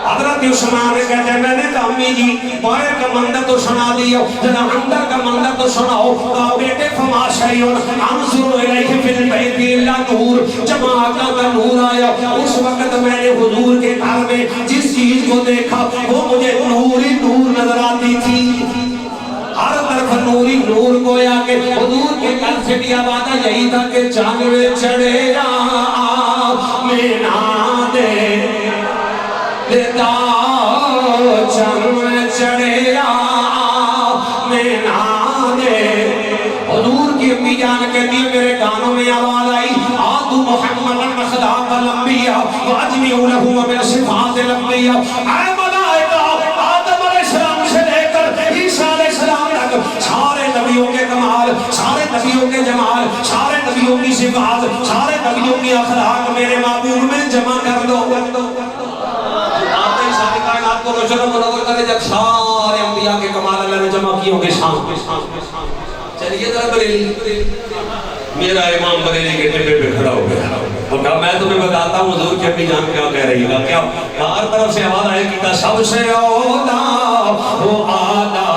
[SPEAKER 6] حضرت عثمان کہتے ہیں میں نے کہا امی جی باہر کا منظر تو سنا دیا، ذرا اندر کا منظر تو سناؤ۔ کہا بیٹے فما شیء انظر الیہ فی البیت الا نور، جب آقا کا نور آیا اس وقت میں نے حضور کے گھر میں جس چیز کو دیکھا وہ مجھے نور ہی نور نظر آتی تھی، ہر طرف نوری نور گویا کہ حضور کے گھر سے بھی آوازہ یہی تھا کہ چاند چڑھے مینا دے، لیتا چاند چڑھے مینا دے۔ حضور کی امی جان کہتی ہے میرے کانوں میں آواز آئی آتو محمد اخلاق الانبیاء واجمیعوا لہو من صفات الانبیاء، اے ملائکہ آدم علیہ السلام سے لے کر عیسیٰ علیہ السلام تک سارے نبیوں کے کمال، سارے نبیوں کے جمال، سارے نبیوں کی صفات، سارے نبیوں کی اخلاق میرے محبوب میں جمع کر دو۔ ساری کائنات کو روشن و منور کرے جب سارے انبیاء کے کمال اللہ نے جمع کیے ہوں گے شام۔ چلیے ذرا بریلی میرا امام بریلی کے ٹپے پہ کھڑا ہو گیا اور کہا میں تمہیں بتاتا ہوں حضور کی اپنی جان کیا کہہ رہی ہے، کیا ہر طرف سے آواز آئے کہ سب سے اولا وہ آدھا،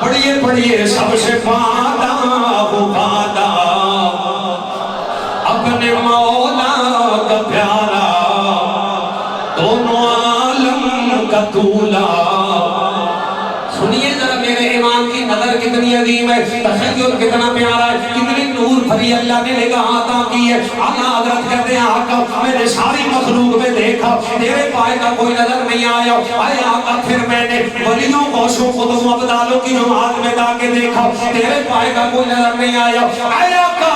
[SPEAKER 6] پڑھیے پڑھیے سب سے پادا وہ پادا، اپنے مولا کا پیارا، دونوں عالم کا دولا۔ سنیے ذرا میرے امام کی نظر کتنی عظیم ہے، تخیل کتنا پیارا ہے، کتنی نور بھری اللہ نے نگاہ عطا کی ہے۔ آقا حضرت کہتے ہیں آقا میں نے ساری مخلوق میں دیکھا تیرے پائے کا کوئی نظر نہیں آیا، اے آقا پھر میں نے ولیوں غوثوں قطب ابدالوں کی جماعت میں جا کے دیکھا تیرے پائے کا کوئی نظر نہیں آیا، اے آقا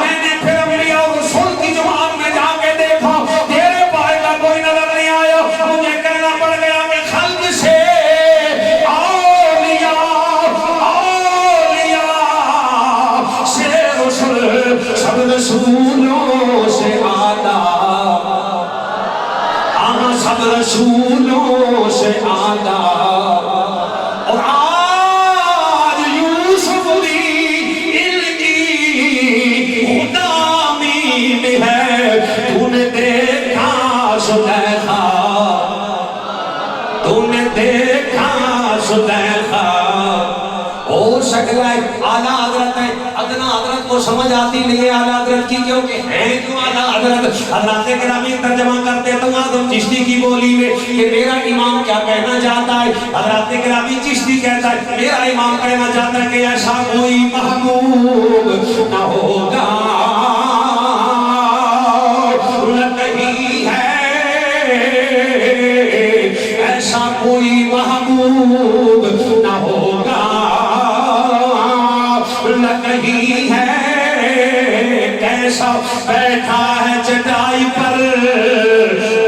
[SPEAKER 6] میں نے پھر انبیاء اور رسول کی جماعت میں جا کے دیکھا تیرے پائے کا کوئی نظر نہیں آیا۔ مجھے کہنا پڑ گیا کہ خلق سے سب رسولوں سے آدھا، شکل ہے اعلیٰ حضرت ہے ادنا حضرت کو سمجھ آتی نہیں ہے اعلیٰ حضرت کی کیونکہ ہے کیوں اعلیٰ حضرت حضرات گرامی ترجمہ کرتے تو آدم چشتی کی بولی میں کہ میرا امام کیا کہنا چاہتا ہے حضرات گرامی چشتی کہتا ہے میرا امام کہنا چاہتا ہے کہ ایسا کوئی محبوب نہ ہوگا نہیں ہے ایسا کوئی محبوب نہ ہوگا نہیں ہے کیسا بیٹھا ہے چٹائی پر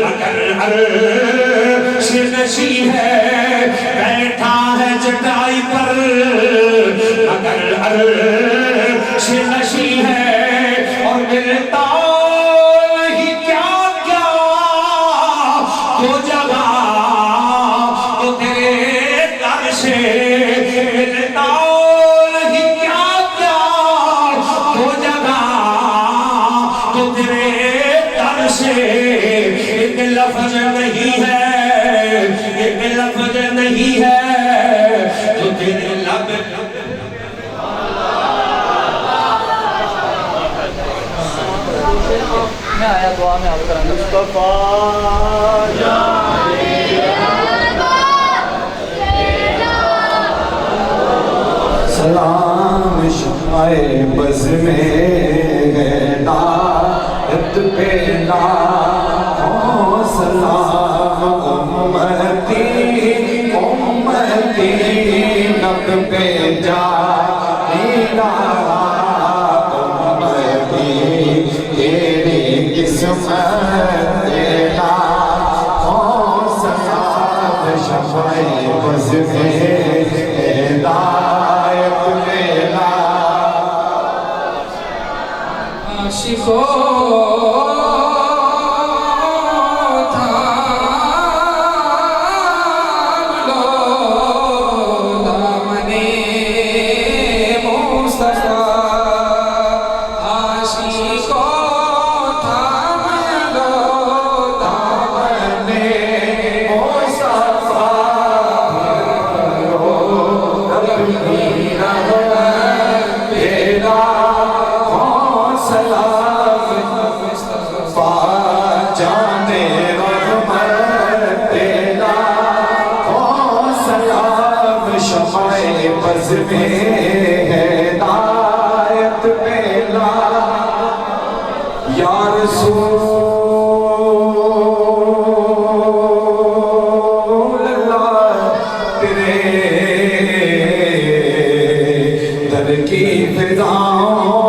[SPEAKER 6] مگر عرش نشین ہے بیٹھا ہے چٹائی پر مگر عرش نشین ہے اور ملتا نہیں کیا کیا تو جگہ تو تیرے در سے ملتا نہیں کیا کیا تو جگہ تو تیرے در سے ایک لفظ نہیں ہے ایک لفظ نہیں ہے جو تیرے لب
[SPEAKER 7] میں آیا دعا میں آپ کریں گے
[SPEAKER 3] سلام شمع بز میں ہے نعت پہ لاکھوں سلام امتی امتی نب پہ جاری نعت امتی تیری قسمت لاکھوں سلام شمع بز میں ہے نعت یا رسول اللہ تیرے در کی فضاؤں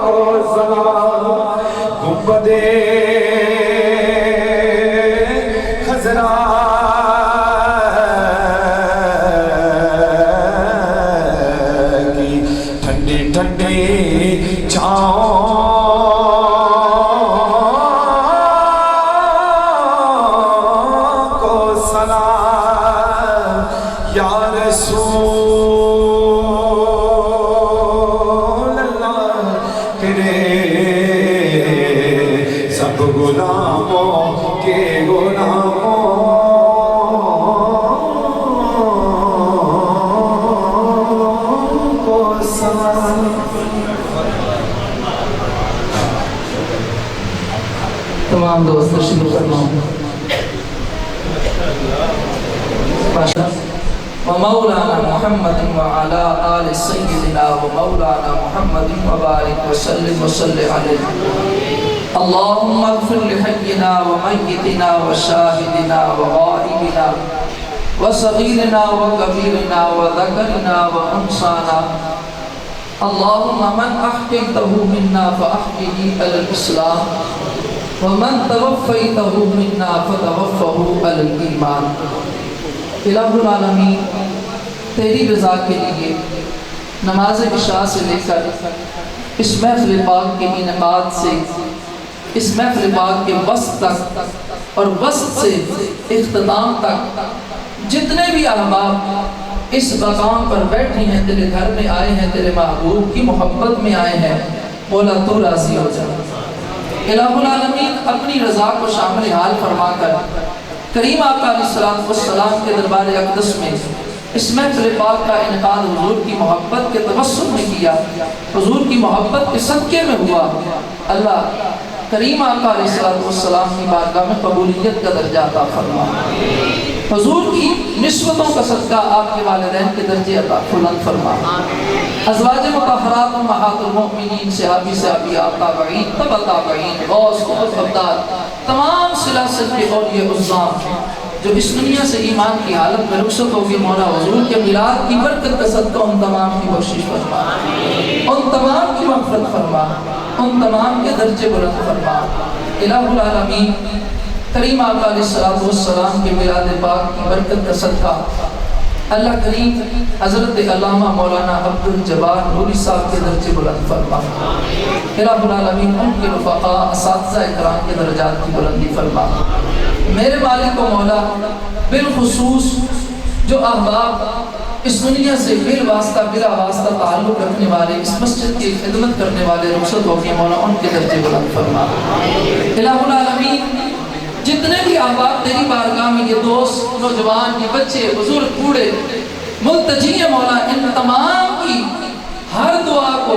[SPEAKER 3] کو سلام گنبد خضرا
[SPEAKER 7] تمام دوست شروع کرنا ومولانا محمد وعلى آل سيدنا ومولانا محمد وبارك وسلم وصلي عليه اللهم اغفر لحينا وميتنا وشاهدنا وغائبنا وصغيرنا وكبيرنا وذكرنا وأنثانا اللهم من أحييته منا فأحيه على الإسلام ومن توفيته منا فتوفه على الإيمان الہ العالمین تیری رضا کے لیے نماز عشاء سے لے کر اس محفل پاک کے انعقاد سے اس محفل پاک کے وسط تک اور وسط سے اختتام تک جتنے بھی احباب اس مقام پر بیٹھے ہیں تیرے گھر میں آئے ہیں تیرے محبوب کی محبت میں آئے ہیں مولا تو راضی ہو جا الہ العالمین اپنی رضا کو شامل حال فرما کر کریم آقا علیہ السلام کے دربار اقدس میں اس محفل پاک کا انعقاد حضور کی محبت کے توسط میں کیا، حضور کی محبت کے صدقے میں ہوا۔ اللہ کریم آقا علیہ السلام کی بارگاہ میں قبولیت کا درجہ عطا فرما، حضور کی نسبتوں کا صدقہ آپ کے والدین کے درجے عطا بلند فرما، ازواج مطہرات امہات المؤمنین، صحابی صحابیات، تابعین، تبع تابعین، غوث قطب ابدال، تمام سلاسل کے اولیاء عظام جو اس دنیا سے ایمان کی حالت میں رخصت ہوگی، مولا حضور کے میلاد کی برکت کا صدقہ ان تمام کی بخشش فرما، ان تمام کی مغفرت فرما، ان تمام کے درجے بلند فرما۔ الہ العالمین کریم آقا علیہ السلام کے میلاد پاک کی برکت کا صدقہ اللہ کریم حضرت علامہ مولانا عبدالجبار نوری صاحب کے درجے بلند فرما، الہ العالمین ان کے رفقاء اساتذہ اکرام کے درجات کی بلندی فرما۔ میرے مالک و مولا بالخصوص جو احباب اس دنیا سے بالواسطہ بلا واسطہ تعلق رکھنے والے، اس مسجد کی خدمت کرنے والے رخصت ہو گئے، مولا ان کے درجے بلند فرما۔ الہ العالمین جتنے بھی احباب تیری بارگاہ میں یہ دوست، نوجوان، یہ بچے، بزرگ، بوڑھے ملتجی ہیں، مولا ان تمام کی ہر دعا کو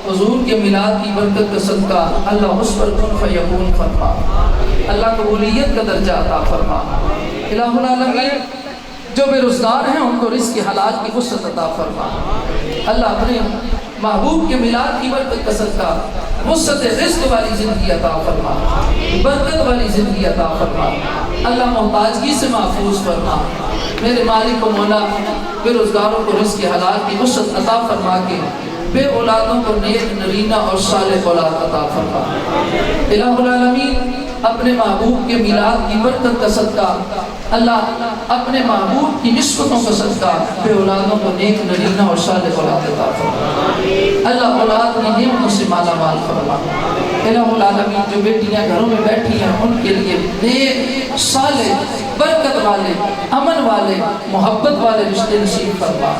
[SPEAKER 7] حضور کے میلاد کی برکت کا صدقہ اللہ اس پر کن فیکون فرما، اللہ قبولیت کا درجہ عطا فرما۔ الہ العالمین جو بے روزگار ہیں ان کو رزق حلال کی وسعت عطا فرما، اللہ اپنے محبوب کے میلاد کی برکت کا صدقہ وسعت رزق والی زندگی عطا فرما، برکت والی زندگی عطا فرما، اللہ محتاجگی سے محفوظ فرما۔ میرے مالک و مولا بے روزگاروں کو رزق حلال کی وسعت عطا فرما کے بے اولادوں کو نیک نرینہ اور صالح اولاد عطا فرما۔ الہ العالمین اپنے محبوب کے میلاد کی برکت کا صدقہ اللہ اپنے محبوب کی نسبتوں کا صدقہ بے اولادوں کو نیک نرینہ اور صالح اولاد عطا فرما، اللہ اولاد کی نعمتوں سے مالا مال فرما۔ الہ العالمین جو بیٹیاں گھروں میں بیٹھی ہیں ان کے لیے نیک صالح برکت والے امن والے محبت والے رشتے نصیب فرما۔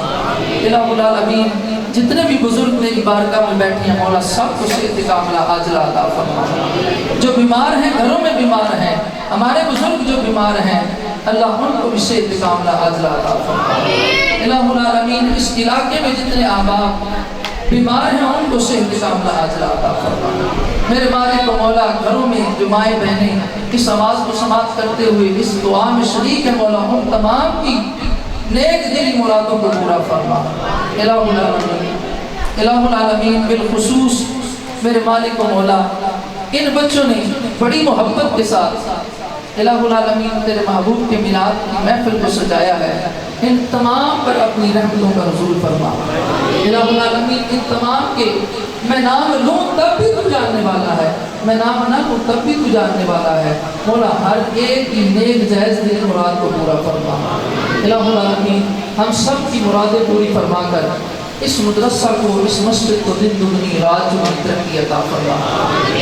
[SPEAKER 7] الہ العالمین جتنے بھی بزرگ تیری بارگاہ میں بیٹھے ہیں مولا سب کو صحت کاملہ عاجلہ عطا فرما، جو بیمار ہیں گھروں میں بیمار ہیں، ہمارے بزرگ جو بیمار ہیں اللہ ان کو بھی صحت کاملہ عاجلہ عطا فرما۔ الہ العالمین اس علاقے میں جتنے احباب بیمار ہیں ان کو صحت کاملہ عاجلہ عطا فرما۔ میرے مالک و مولا گھروں میں جو مائیں بہنیں اس آواز کو سماعت کرتے ہوئے اس دعا میں شریک ہے مولا ان تمام کی نیک دلی مرادوں کو پورا فرما۔ الہ العالمین بالخصوص میرے مالک و مولا ان بچوں نے بڑی محبت کے ساتھ الہ العالمین تیرے محبوب کے میلاد کی محفل کو سجایا ہے، ان تمام پر اپنی رحمتوں کا نزول فرما۔ الہ العالمین ان تمام کے میں نام لوں تب بھی تو جاننے والا ہے، میں نام نہ لوں تب بھی تو جاننے والا ہے، مولا ہر ایک کی نیک جائز دل مراد کو پورا فرما۔ الہ العالمین ہم سب کی مرادیں پوری فرما کر اس مدرسہ کو، اس مسجد کو دن دگنی رات چگنی ترقی عطا فرما،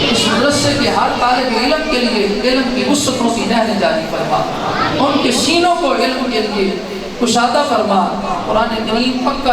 [SPEAKER 7] اس مدرسے کے ہر طالب علم کے لیے علم کی وسعتوں کی نہریں جاری فرما، ان کے سینوں کو علم کے لیے کشادہ فرما، قرآن کریم پکا